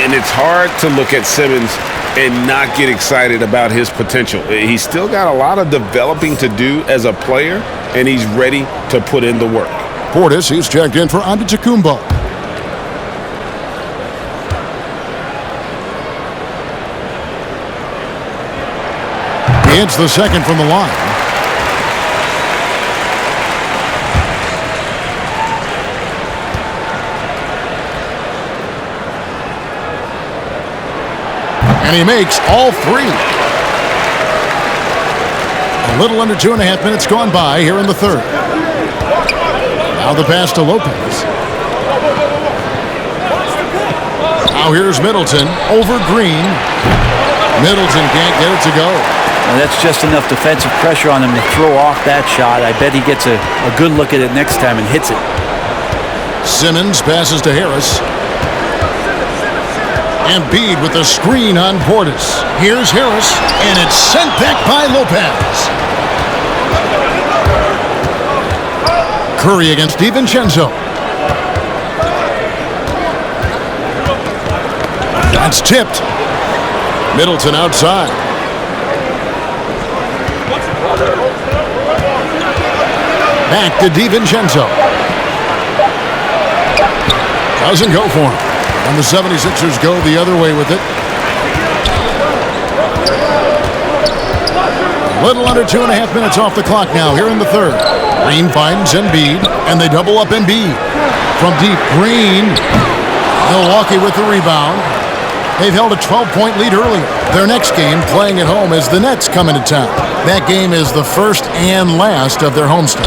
And it's hard to look at Simmons and not get excited about his potential. He's still got a lot of developing to do as a player, and he's ready to put in the work. Portis, he's checked in for Antetokounmpo. He hits the second from the line. And he makes all 3. Little under 2.5 minutes gone by here in the third. Now the pass to Lopez. Now here's Middleton over Green. Middleton can't get it to go. And that's just enough defensive pressure on him to throw off that shot. I bet he gets a good look at it next time and hits it. Simmons passes to Harris. Embiid with a screen on Portis. Here's Harris, and it's sent back by Lopez. Curry against DiVincenzo. That's tipped. Middleton outside. Back to DiVincenzo. Doesn't go for him. And the 76ers go the other way with it. Little under 2.5 minutes off the clock now here in the third. Green finds Embiid, and they double up Embiid. From deep, Green. Milwaukee with the rebound. They've held a 12-point lead earlier. Their next game, playing at home, as the Nets come into town. That game is the first and last of their homestand.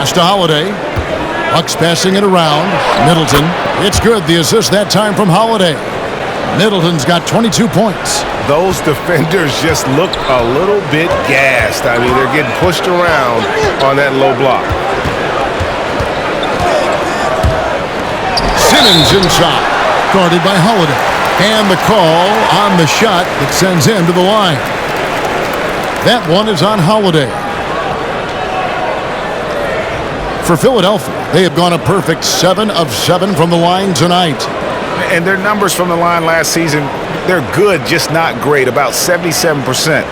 Pass to Holiday. Bucks passing it around. Middleton. It's good. The assist that time from Holiday. Middleton's got 22 points. Those defenders just look a little bit gassed. I mean, they're getting pushed around on that low block. Simmons inside. Guarded by Holiday. And the call on the shot that sends him to the line. That one is on Holiday. For Philadelphia, they have gone a perfect 7 of 7 from the line tonight. And their numbers from the line last season, they're good, just not great. About 77%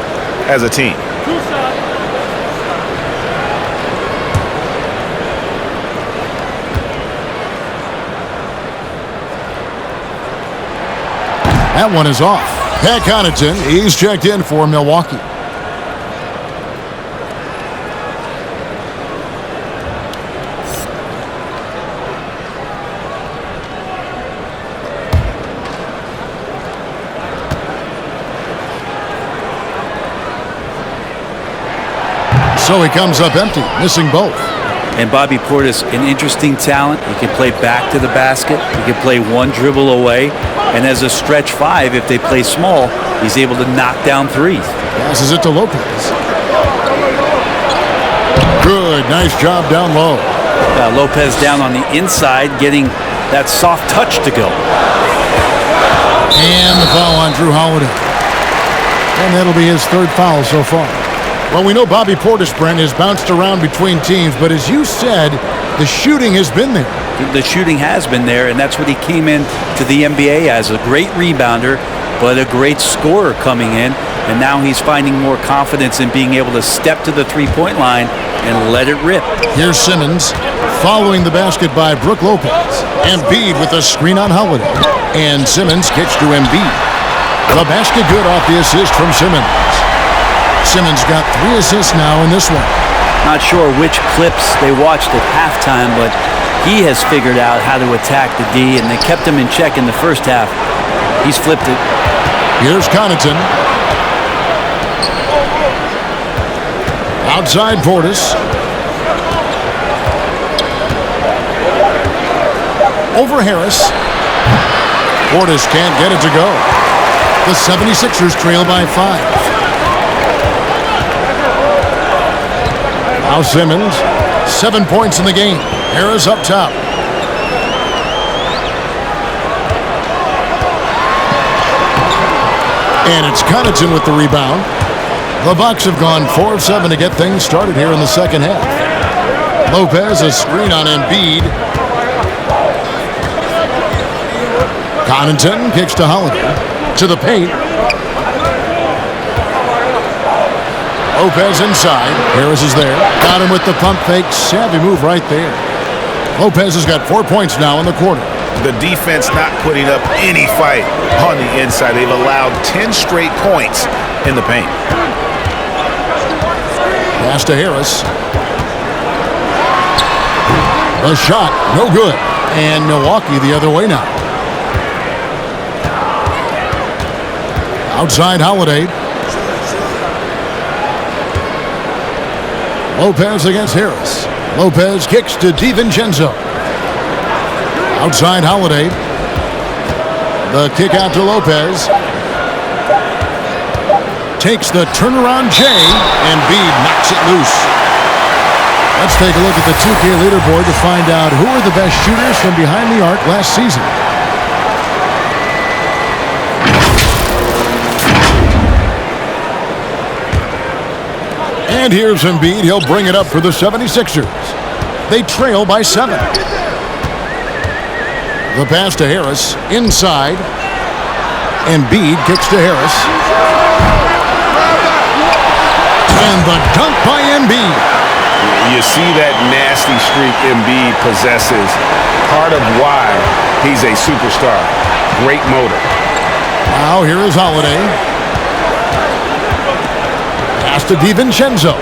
as a team. That one is off. Pat Connaughton, he's checked in for Milwaukee. So he comes up empty, missing both. And Bobby Portis, an interesting talent. He can play back to the basket. He can play one dribble away. And as a stretch 5, if they play small, he's able to knock down threes. Passes it to Lopez. Good, nice job down low. Lopez down on the inside, getting that soft touch to go. And the foul on Drew Holiday. And that'll be his third foul so far. Well, we know Bobby Portis, Brent, has bounced around between teams, but as you said, the shooting has been there. The shooting has been there, and that's what he came in to the NBA as, a great rebounder, but a great scorer coming in, and now he's finding more confidence in being able to step to the three-point line and let it rip. Here's Simmons following the basket by Brook Lopez. Embiid with a screen on Holiday, and Simmons kicks to Embiid. The basket good off the assist from Simmons. Simmons got 3 assists now in this one. Not sure which clips they watched at halftime, but he has figured out how to attack the D, and they kept him in check in the first half. He's flipped it. Here's Connaughton. Outside Portis. Over Harris. Portis can't get it to go. The 76ers trail by 5. Now Simmons, 7 points in the game. Harris up top. And it's Connaughton with the rebound. The Bucks have gone 4 of 7 to get things started here in the second half. Lopez, a screen on Embiid. Connaughton kicks to Holiday. To the paint. Lopez inside. Harris is there. Got him with the pump fake. Savvy move right there. Lopez has got 4 points now in the quarter. The defense not putting up any fight on the inside. They've allowed 10 straight points in the paint. Pass to Harris. The shot, no good. And Milwaukee the other way now. Outside Holiday. Lopez against Harris. Lopez kicks to DiVincenzo. Outside Holiday. The kick out to Lopez. Takes the turnaround J, and Embiid knocks it loose. Let's take a look at the 2K leaderboard to find out who are the best shooters from behind the arc last season. And here's Embiid. He'll bring it up for the 76ers. They trail by 7. The pass to Harris. Inside. Embiid kicks to Harris. And the dunk by Embiid. You see that nasty streak Embiid possesses. Part of why he's a superstar. Great motor. Now here is Holiday. Pass to DiVincenzo.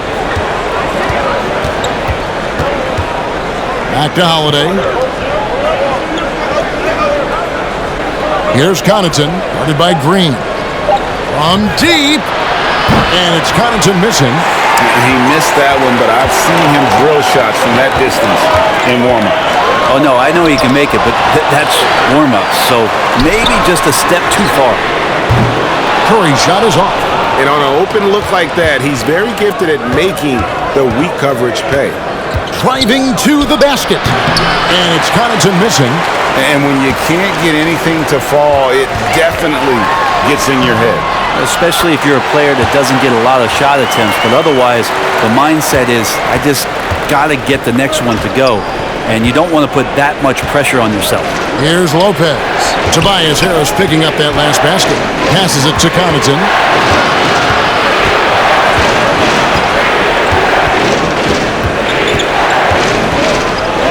Back to Holiday. Here's Connaughton, guarded by Green. From deep. And it's Connaughton missing. He missed that one, but I've seen him drill shots from that distance in warm-up. Oh, no, I know he can make it, but that's warm-up. So maybe just a step too far. Curry's shot is off. And on an open look like that, he's very gifted at making the weak coverage pay. Driving to the basket. And it's Connaughton missing. And when you can't get anything to fall, it definitely gets in your head. Especially if you're a player that doesn't get a lot of shot attempts. But otherwise, the mindset is, I just got to get the next one to go. And you don't want to put that much pressure on yourself. Here's Lopez. Tobias Harris picking up that last basket. Passes it to Connaughton.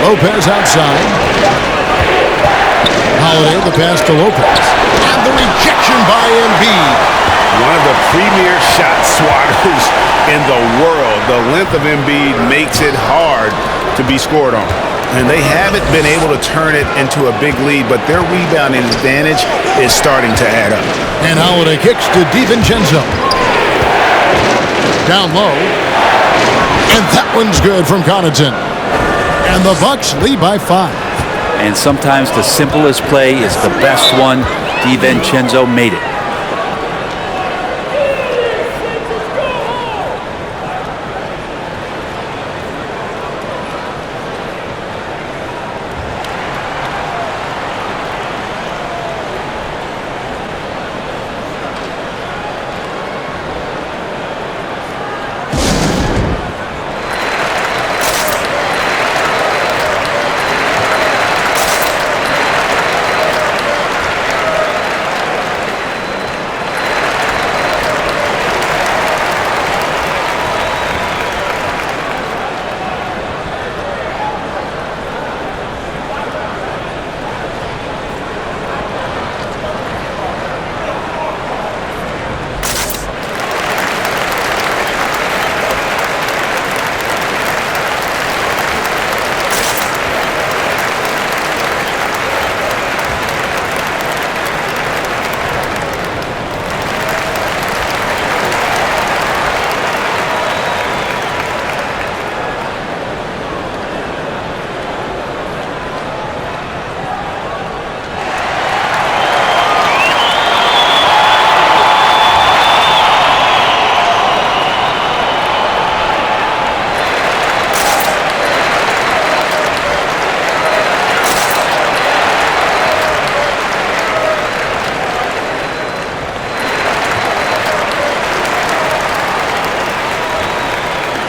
Lopez outside. Holiday, the pass to Lopez. And the rejection by Embiid. One of the premier shot swatters in the world. The length of Embiid makes it hard to be scored on. And they haven't been able to turn it into a big lead, but their rebounding advantage is starting to add up. And Holiday kicks to DiVincenzo. Down low. And that one's good from Connaughton. And the Bucks lead by 5. And sometimes the simplest play is the best one. DiVincenzo made it.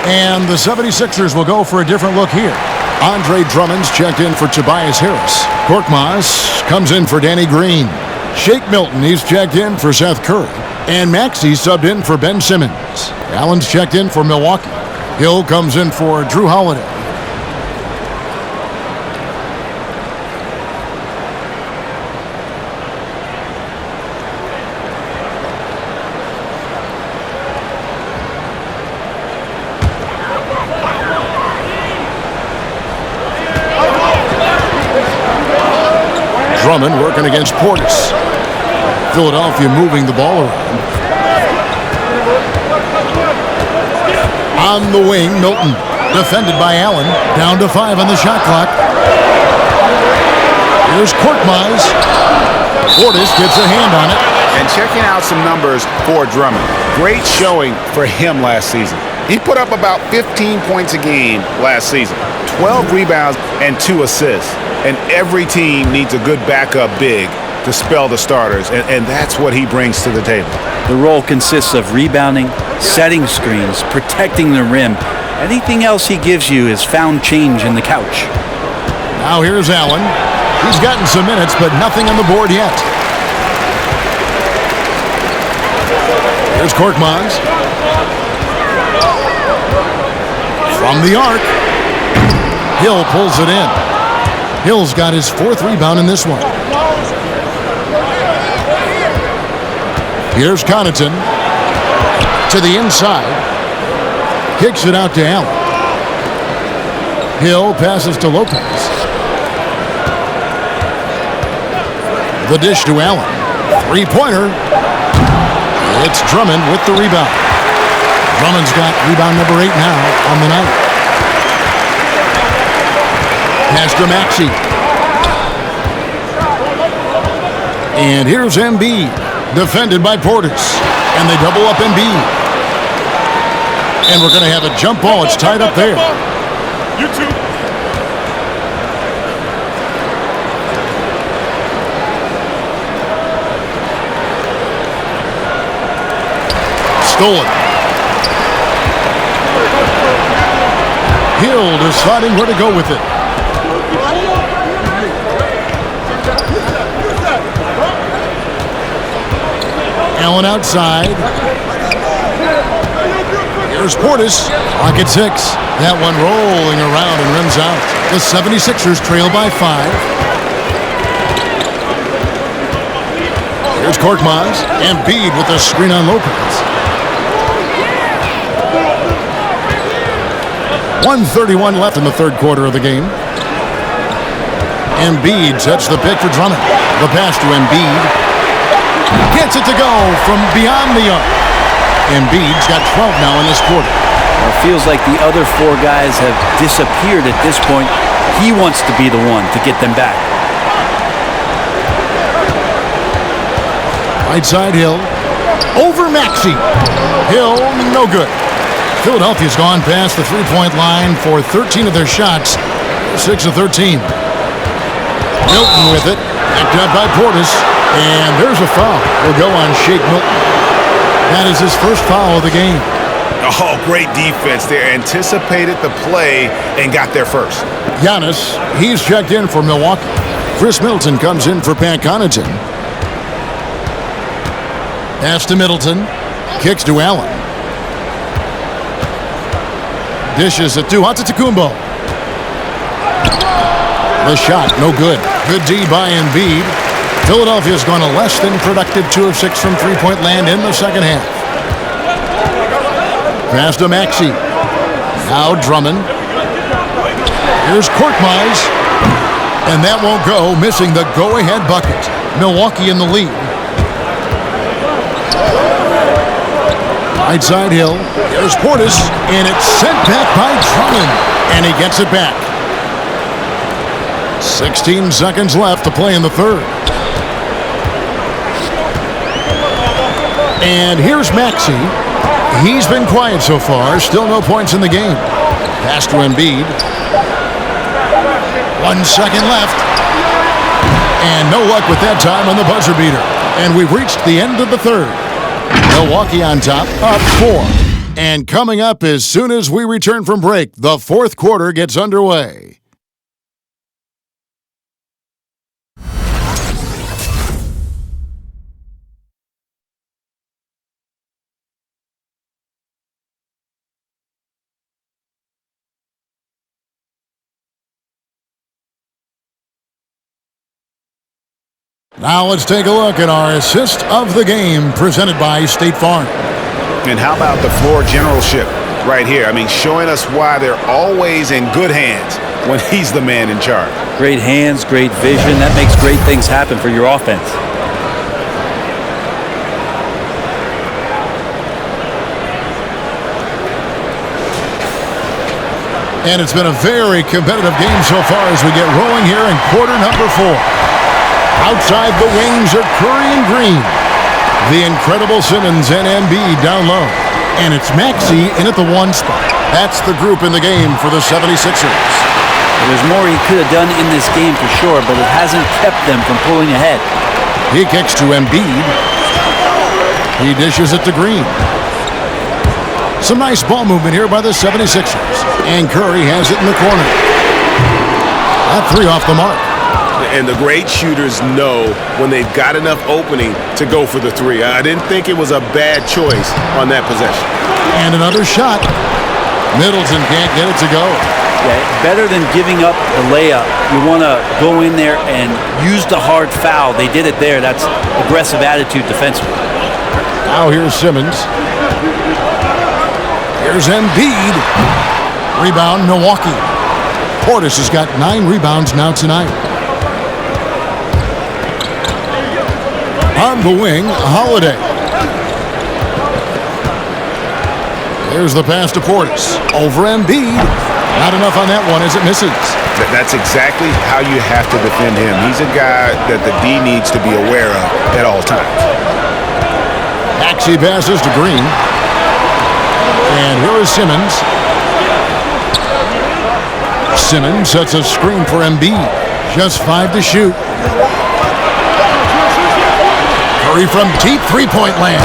And the 76ers will go for a different look here. Andre Drummond's checked in for Tobias Harris. Korkmaz comes in for Danny Green. Shake Milton, he's checked in for Seth Curry. And Maxey subbed in for Ben Simmons. Allen's checked in for Milwaukee. Hill comes in for Drew Holiday. Drummond working against Portis. Philadelphia moving the ball around. On the wing, Milton. Defended by Allen. Down to 5 on the shot clock. Here's Korkmaz. Portis gets a hand on it. And checking out some numbers for Drummond. Great showing for him last season. He put up about 15 points a game last season. 12 rebounds and 2 assists. And every team needs a good backup big to spell the starters, and that's what he brings to the table. The role consists of rebounding, setting screens, protecting the rim. Anything else he gives you is found change in the couch. Now here's Allen. He's gotten some minutes, but nothing on the board yet. Here's Korkmaz. From the arc. Hill pulls it in. Hill's got his 4th rebound in this one. Here's Connaughton to the inside. Kicks it out to Allen. Hill passes to Lopez. The dish to Allen. 3-pointer. It's Drummond with the rebound. Drummond's got rebound number 8 now on the night. Pass to Maxey. And here's Embiid, defended by Portis. And they double up Embiid. And we're going to have a jump ball. It's tied up there. You too. Stolen. Hill deciding where to go with it. Allen outside. Here's Portis. Clock at 6. That one rolling around and rims out. The 76ers trail by 5. Here's Korkmaz. Embiid with a screen on Lopez. 1:31 left in the 3rd quarter of the game. Embiid sets the pick for Drummond. The pass to Embiid. Gets it to go from beyond the arc. Embiid's got 12 now in this quarter. Well, it feels like the other 4 guys have disappeared at this point. He wants to be the one to get them back. Right side Hill. Over Maxey. Hill, no good. Philadelphia's gone past the 3-point line for 13 of their shots. 6 of 13. Milton with it. Picked up by Portis. And there's a foul. Will go on Shake Milton. That is his first foul of the game. Oh, great defense there. Anticipated the play and got there first. Giannis, he's checked in for Milwaukee. Chris Middleton comes in for Pat Connaughton. Pass to Middleton. Kicks to Allen. Dishes it to Antetokounmpo. The shot, no good. Good D by Embiid. Philadelphia's gone a less than productive 2 of 6 from 3-point land in the second half. Pass to Maxey. Now Drummond. Here's Korkmaz. And that won't go, missing the go-ahead bucket. Milwaukee in the lead. Right side Hill. Here's Portis. And it's sent back by Drummond. And he gets it back. 16 seconds left to play in the 3rd. And here's Maxey. He's been quiet so far. Still no points in the game. Pass to Embiid. 1 second left. And no luck with that time on the buzzer beater. And we've reached the end of the 3rd. Milwaukee on top, up 4. And coming up as soon as we return from break, the 4th quarter gets underway. Now let's take a look at our assist of the game presented by State Farm. And how about the floor generalship right here? I mean, showing us why they're always in good hands when he's the man in charge. Great hands, great vision. That makes great things happen for your offense. And it's been a very competitive game so far as we get rolling here in quarter number 4. Outside the wings are Curry and Green. The incredible Simmons and Embiid down low. And it's Maxey in at the 1 spot. That's the group in the game for the 76ers. There's more he could have done in this game for sure, but it hasn't kept them from pulling ahead. He kicks to Embiid. He dishes it to Green. Some nice ball movement here by the 76ers. And Curry has it in the corner. That 3 off the mark. And the great shooters know when they've got enough opening to go for the 3. I didn't think it was a bad choice on that possession. And another shot. Middleton can't get it to go. Yeah, better than giving up the layup. You want to go in there and use the hard foul. They did it there. That's aggressive attitude defensively. Now here's Simmons. Here's Embiid. Rebound, Milwaukee. Portis has got 9 rebounds now tonight. On the wing, Holiday. There's the pass to Portis. Over Embiid. Not enough on that one as it misses. That's exactly how you have to defend him. He's a guy that the D needs to be aware of at all times. Maxey passes to Green. And here is Simmons. Simmons sets a screen for Embiid. Just 5 to shoot. Curry from deep three-point land.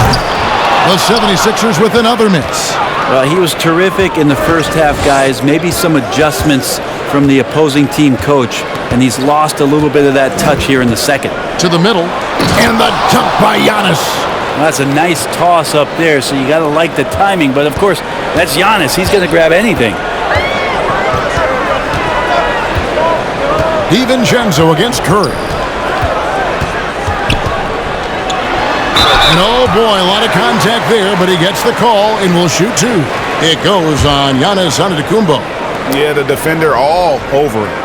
The 76ers with another miss. Well, he was terrific in the first half, guys. Maybe some adjustments from the opposing team coach, and he's lost a little bit of that touch here in the second. To the middle, and the dunk by Giannis. Well, that's a nice toss up there, so you got to like the timing. But, of course, that's Giannis. He's going to grab anything. DiVincenzo against Curry. And oh boy, a lot of contact there, but he gets the call and will shoot 2. It goes on Giannis Antetokounmpo. Yeah, the defender all over it.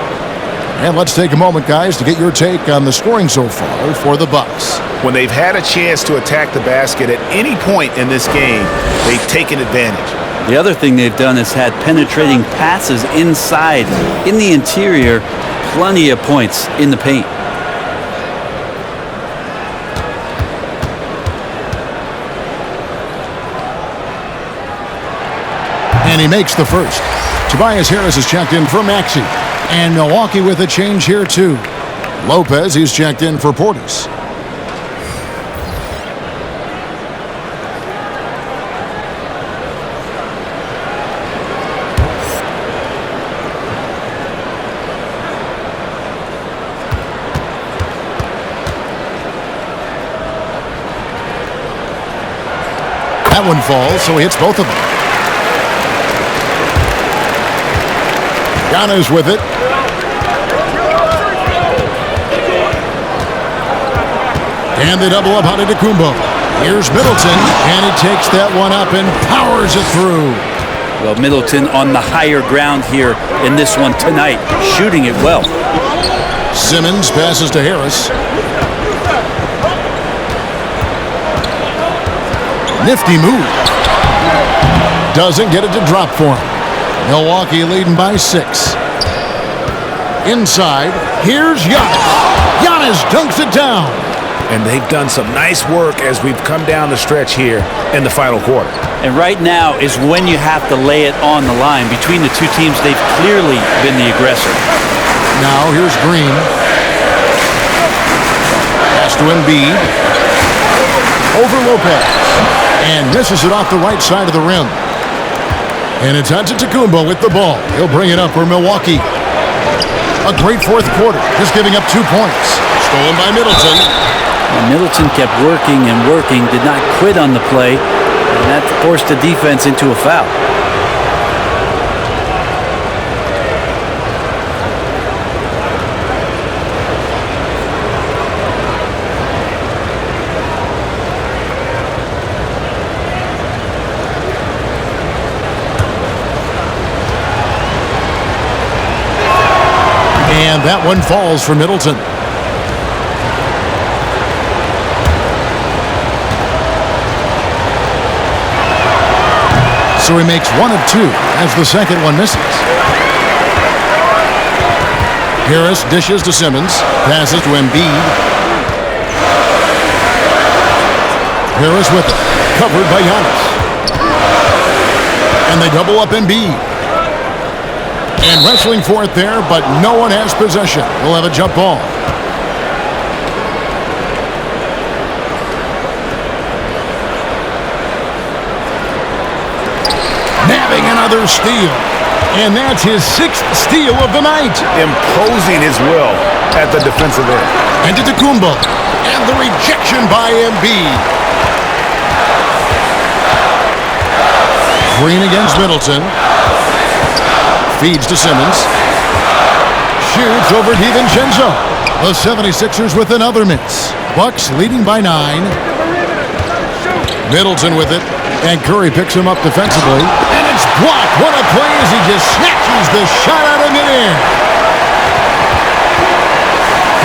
And let's take a moment, guys, to get your take on the scoring so far for the Bucks. When they've had a chance to attack the basket at any point in this game, they've taken advantage. The other thing they've done is had penetrating passes inside, in the interior, plenty of points in the paint. And he makes the first. Tobias Harris is checked in for Maxey. And Milwaukee with a change here, too. Lopez, he's checked in for Portis. That one falls, so he hits both of them. Giannis with it. And they double up Antetokounmpo. Here's Middleton, and he takes that one up and powers it through. Well, Middleton on the higher ground here in this one tonight, shooting it well. Simmons passes to Harris. Nifty move. Doesn't get it to drop for him. Milwaukee leading by 6. Inside, here's Giannis. Giannis dunks it down. And they've done some nice work as we've come down the stretch here in the final quarter. And right now is when you have to lay it on the line. Between the two teams, they've clearly been the aggressor. Now here's Green. Pass to Embiid. Over Lopez. And misses it off the right side of the rim. And it's Antetokounmpo with the ball. He'll bring it up for Milwaukee. A great fourth quarter, just giving up 2 points. Stolen by Middleton. And Middleton kept working and working, did not quit on the play, and that forced the defense into a foul. And that one falls for Middleton. So he makes 1 of 2 as the second one misses. Harris dishes to Simmons. Passes to Embiid. Harris with it. Covered by Giannis. And they double up Embiid. And wrestling for it there, but no one has possession. We'll have a jump ball. Nabbing another steal. And that's his 6th steal of the night. Imposing his will at the defensive end. Antetokounmpo. And the rejection by Embiid. Green against Middleton. Feeds to Simmons. Shoots over DiVincenzo. The 76ers with another miss. Bucks leading by 9. Middleton with it. And Curry picks him up defensively. And it's blocked. What a play as he just snatches the shot out of midair.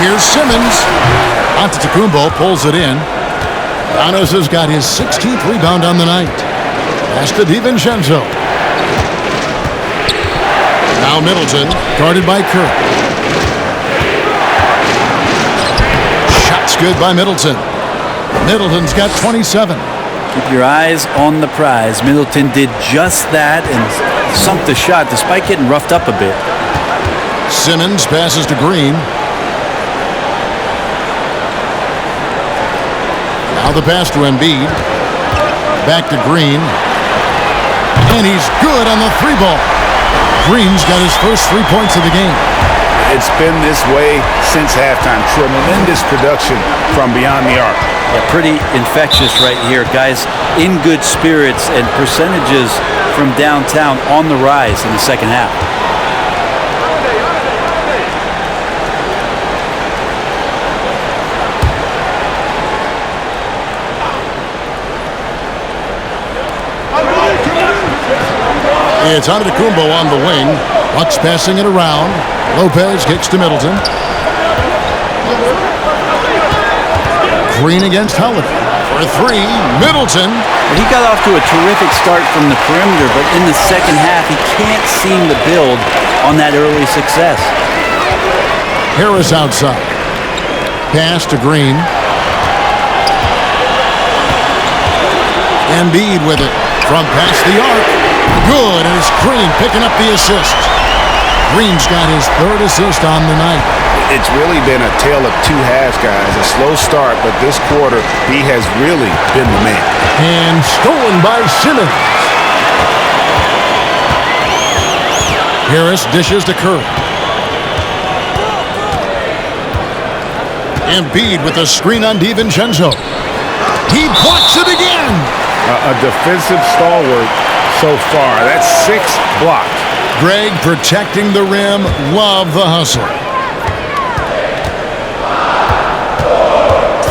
Here's Simmons. Antetokounmpo pulls it in. Giannis has got his 16th rebound on the night. Pass to DiVincenzo. Now Middleton, guarded by Curry. Shot's good by Middleton. Middleton's got 27. Keep your eyes on the prize. Middleton did just that and sunk the shot despite getting roughed up a bit. Simmons passes to Green. Now the pass to Embiid. Back to Green. And he's good on the 3-ball. Green's got his first 3 points of the game. It's been this way since halftime. Tremendous production from beyond the arc. Yeah, pretty infectious right here. Guys in good spirits and percentages from downtown on the rise in the second half. It's Antetokounmpo on the wing. Bucks passing it around. Lopez kicks to Middleton. Green against Holiday. For 3, Middleton. He got off to a terrific start from the perimeter, but in the second half, he can't seem to build on that early success. Harris outside. Pass to Green. Embiid with it from past the arc. Good, and it's Green picking up the assist. Green's got his 3rd assist on the night. It's really been a tale of 2 halves, guys. A slow start, but this quarter, he has really been the man. And stolen by Simmons. Harris dishes to Curry. Embiid with a screen on DiVincenzo. He blocks it again. A defensive stalwart so far. That's 6 blocked. Greg protecting the rim. Love the hustle.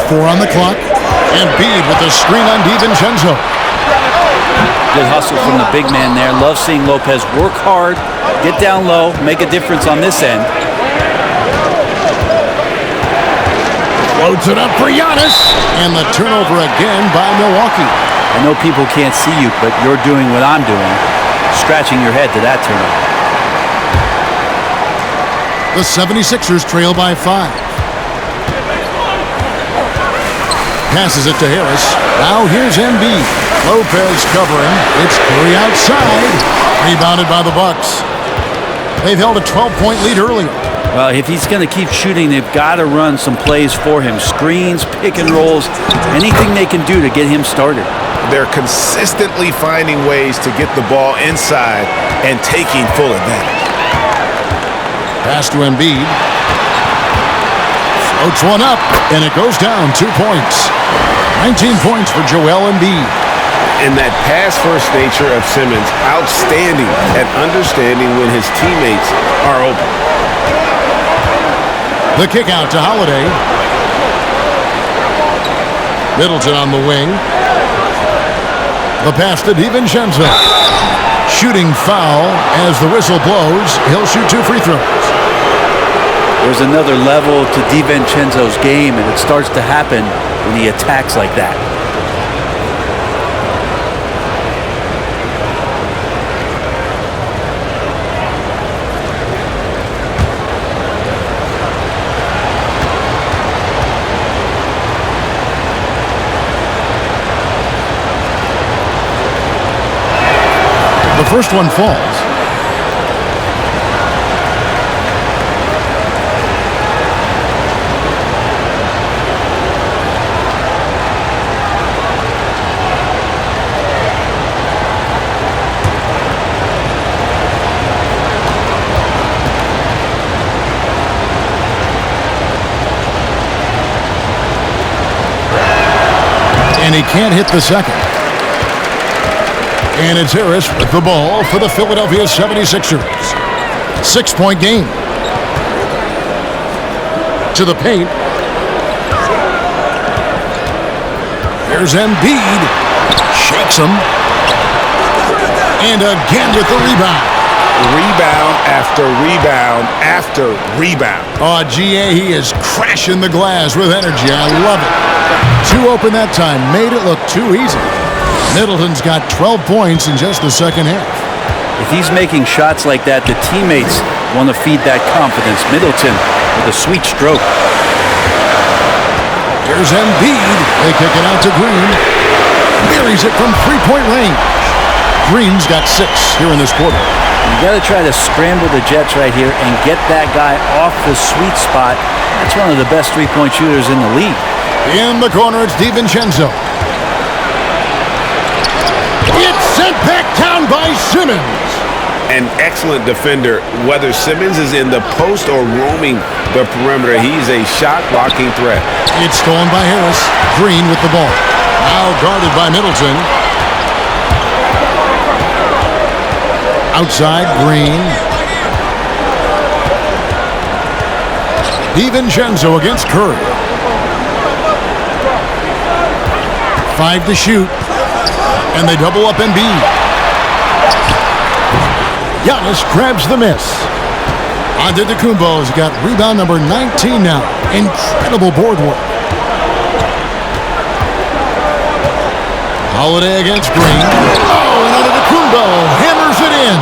4 on the clock. Embiid with the screen on DiVincenzo. Good hustle from the big man there. Love seeing Lopez work hard, get down low, make a difference on this end. Floats it up for Giannis. And the turnover again by Milwaukee. I know people can't see you, but you're doing what I'm doing, scratching your head to that turnover. The 76ers trail by 5. Passes it to Harris. Now here's Embiid. Lopez covering. It's Curry outside. Rebounded by the Bucks. They've held a 12-point lead earlier. Well, if he's going to keep shooting, they've got to run some plays for him. Screens, pick and rolls, anything they can do to get him started. They're consistently finding ways to get the ball inside and taking full advantage. Pass to Embiid. Floats one up, and it goes down 2 points. 19 points for Joel Embiid. And that pass-first nature of Simmons, outstanding at understanding when his teammates are open. The kick out to Holiday. Middleton on the wing. The pass to DiVincenzo. Shooting foul as the whistle blows. He'll shoot 2 free throws. There's another level to DiVincenzo's game, and it starts to happen when he attacks like that. First one falls. And he can't hit the second. And it's Harris with the ball for the Philadelphia 76ers. 6-point game. To the paint. There's Embiid. Shakes him. And again with the rebound. Rebound after rebound after rebound. Oh, GA, he is crashing the glass with energy. I love it. 2 open that time. Made it look too easy. Middleton's got 12 points in just the second half. If he's making shots like that, the teammates want to feed that confidence. Middleton with a sweet stroke. Here's Embiid. They kick it out to Green. Buries it from 3-point range. Green's got 6 here in this quarter. You got to try to scramble the Jets right here and get that guy off the sweet spot. That's one of the best 3-point shooters in the league. In the corner, it's DiVincenzo. It's sent back down by Simmons. An excellent defender, whether Simmons is in the post or roaming the perimeter. He's a shot-blocking threat. It's stolen by Harris. Green with the ball. Now guarded by Middleton. Outside, Green. DiVincenzo against Curry. 5 to shoot. And they double up Embiid. Giannis grabs the miss. Antetokounmpo has got rebound number 19 now. Incredible board work. Holiday against Green. Oh, and Antetokounmpo hammers it in.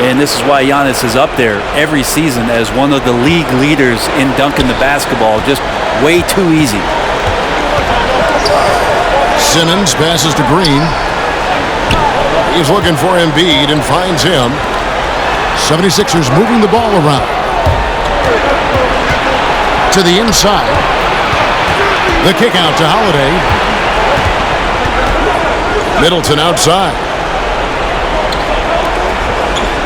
And this is why Giannis is up there every season as one of the league leaders in dunking the basketball. Just way too easy. Simmons passes to Green. He's looking for Embiid and finds him. 76ers moving the ball around. To the inside. The kick out to Holiday. Middleton outside.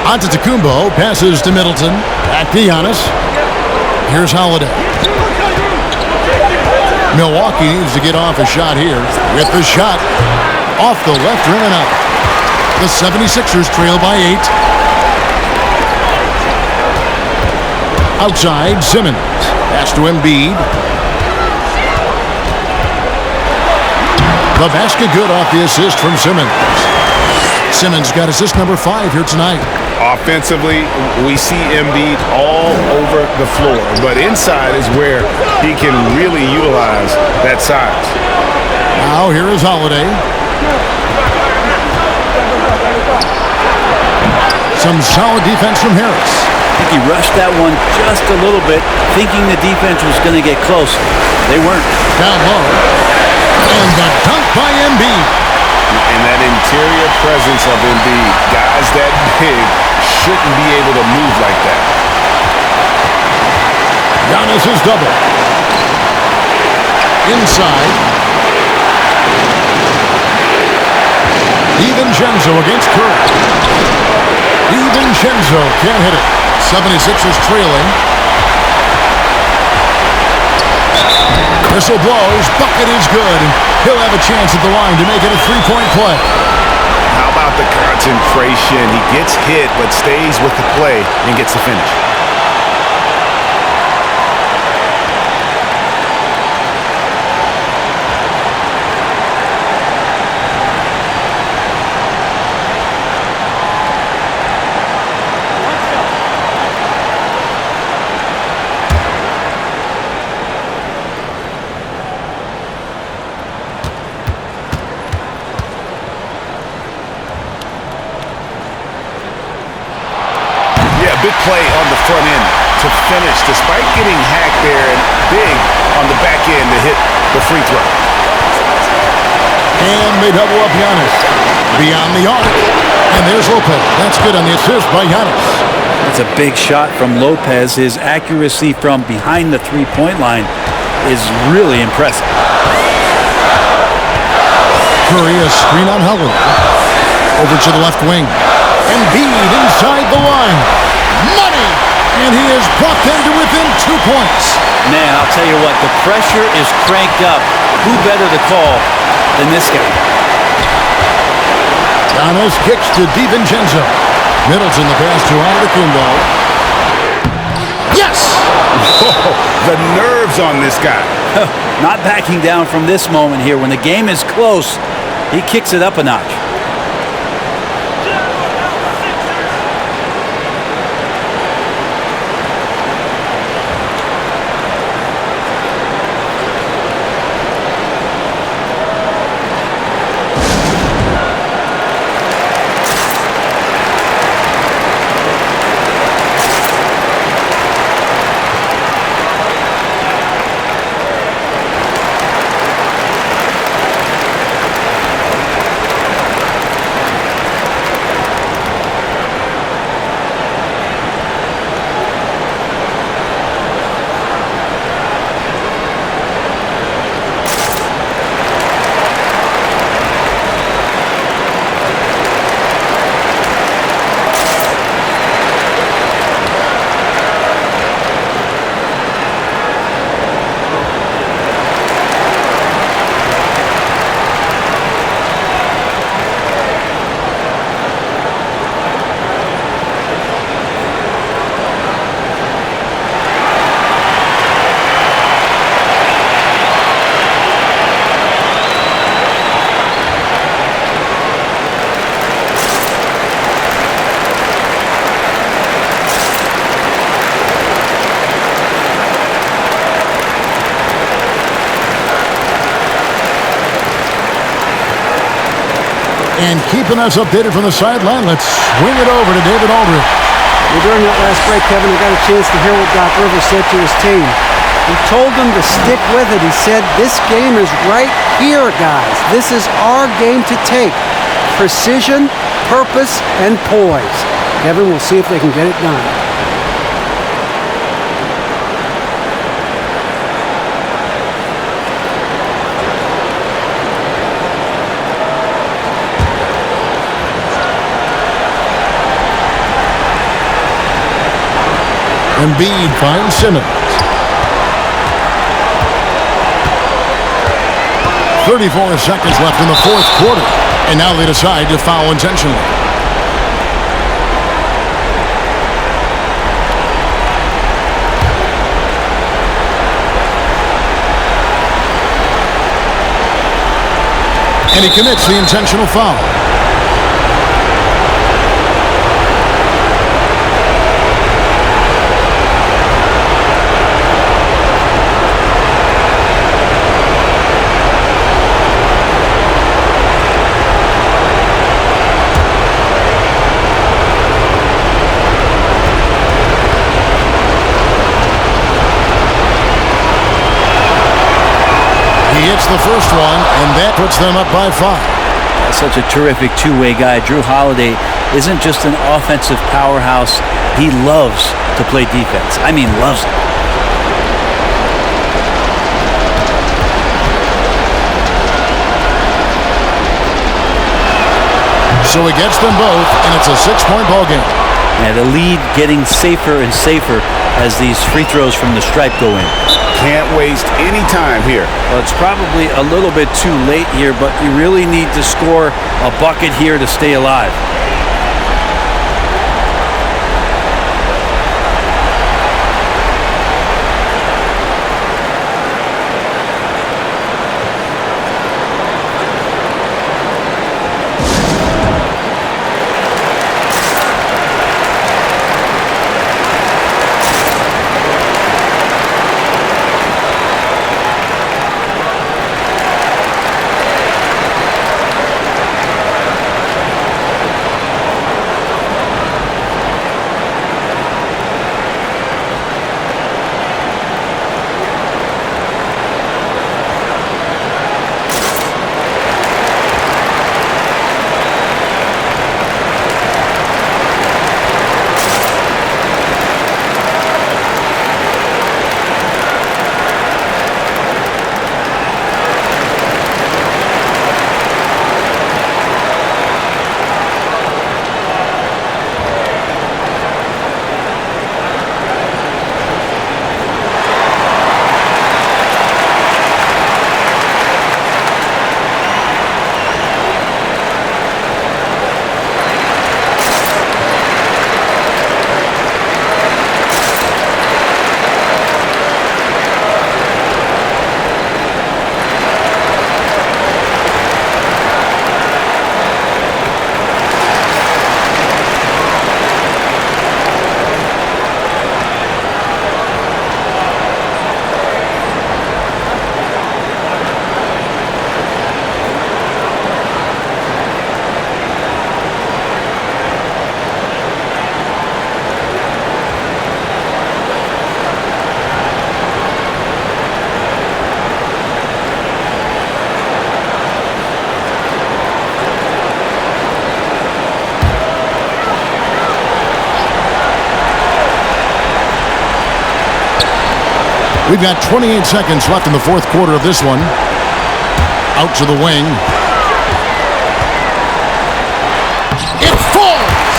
Antetokounmpo passes to Middleton. Back to Giannis. Here's Holiday. Milwaukee needs to get off a shot here. With the shot off the left rim and out. The 76ers trail by 8. Outside, Simmons. Pass to Embiid. The basket good off the assist from Simmons. Simmons got assist number 5 here tonight. Offensively, we see Embiid all over the floor, but inside is where he can really utilize that size. Now here is Holiday. Some solid defense from Harris. I think he rushed that one just a little bit, thinking the defense was going to get close. They weren't. Down low. And the dunk by Embiid. And that interior presence of Embiid, guys that big shouldn't be able to move like that. Giannis is double. Inside. DiVincenzo against Curry. DiVincenzo can't hit it. 76ers trailing. Whistle blows. Bucket is good. He'll have a chance at the line to make it a 3-point play. How about the concentration? He gets hit but stays with the play and gets the finish. Big play on the front end to finish, despite getting hacked there, and big on the back end to hit the free throw. And they double up Giannis. Beyond the arc. And there's Lopez. That's good on the assist by Giannis. It's a big shot from Lopez. His accuracy from behind the three-point line is really impressive. Curry, a screen on Howard. Over to the left wing. Embiid inside the line. Money! And he is brought them to within 2 points. Man, I'll tell you what, the pressure is cranked up. Who better to call than this guy? Giannis kicks to DiVincenzo. Middleton the pass to Antetokounmpo. Yes! Oh, the nerves on this guy. Not backing down from this moment here. When the game is close, he kicks it up a notch. And keeping us updated from the sideline, let's swing it over to David Aldridge. Well, during that last break, Kevin, I got a chance to hear what Doc Rivers said to his team. He told them to stick with it. He said, this game is right here, guys. This is our game to take. Precision, purpose, and poise. Kevin, we'll see if they can get it done. Embiid finds Simmons. 34 seconds left in the fourth quarter. And now they decide to foul intentionally. And he commits the intentional foul. He hits the first one, and that puts them up by 5. Such a terrific two-way guy. Drew Holiday isn't just an offensive powerhouse. He loves to play defense. I mean, loves it. So he gets them both, and it's a 6-point ball game. And the lead getting safer and safer as these free throws from the stripe go in. Can't waste any time here. Well, it's probably a little bit too late here, but you really need to score a bucket here to stay alive. We've got 28 seconds left in the fourth quarter of this one. Out to the wing. It falls!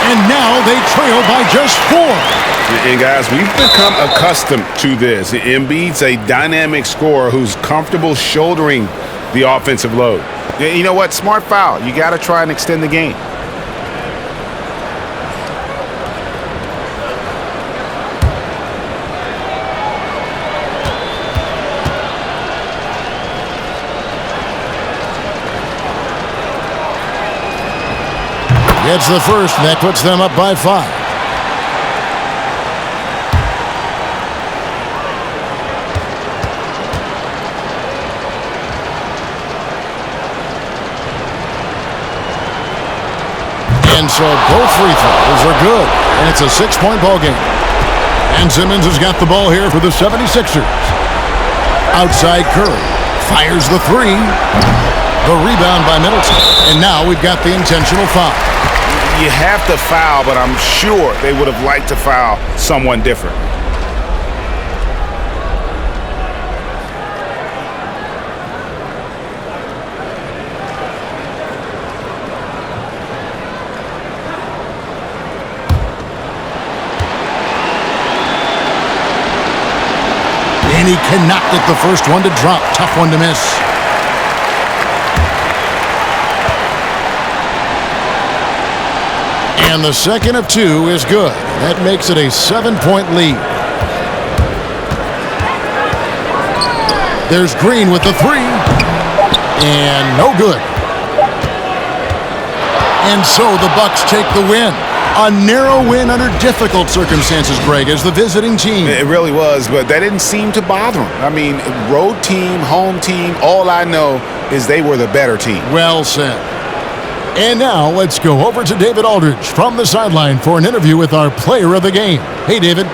And now they trail by just 4. And guys, we've become accustomed to this. Embiid's a dynamic scorer who's comfortable shouldering the offensive load. You know what? Smart foul. You got to try and extend the game. Gets the first, and that puts them up by 5. And so both free throws are good, and it's a 6-point ball game. And Simmons has got the ball here for the 76ers. Outside Curry fires the 3. The rebound by Middleton. And now we've got the intentional foul. You have to foul, but I'm sure they would have liked to foul someone different. And he cannot get the first one to drop. Tough one to miss. And the second of 2 is good. That makes it a 7-point lead. There's Green with the 3. And no good. And so the Bucks take the win. A narrow win under difficult circumstances, Greg, as the visiting team. It really was, but that didn't seem to bother them. I mean, road team, home team, all I know is they were the better team. Well said. And now let's go over to David Aldridge from the sideline for an interview with our player of the game. Hey, David.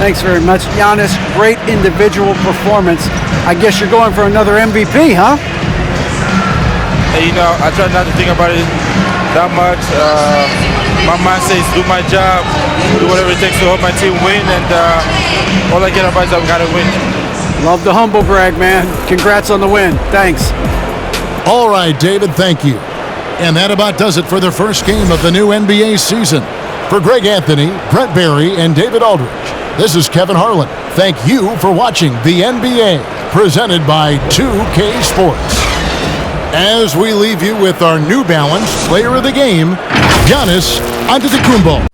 Thanks very much, Giannis. Great individual performance. I guess you're going for another MVP, huh? Hey, you know, I try not to think about it that much. My mind says do my job, do whatever it takes to help my team win, and all I care about is I've got to win. Love the humble brag, man. Congrats on the win. Thanks. All right, David, thank you. And that about does it for the first game of the new NBA season. For Greg Anthony, Brent Barry, and David Aldridge, this is Kevin Harlan. Thank you for watching the NBA, presented by 2K Sports. As we leave you with our New Balance player of the game, Giannis Antetokounmpo.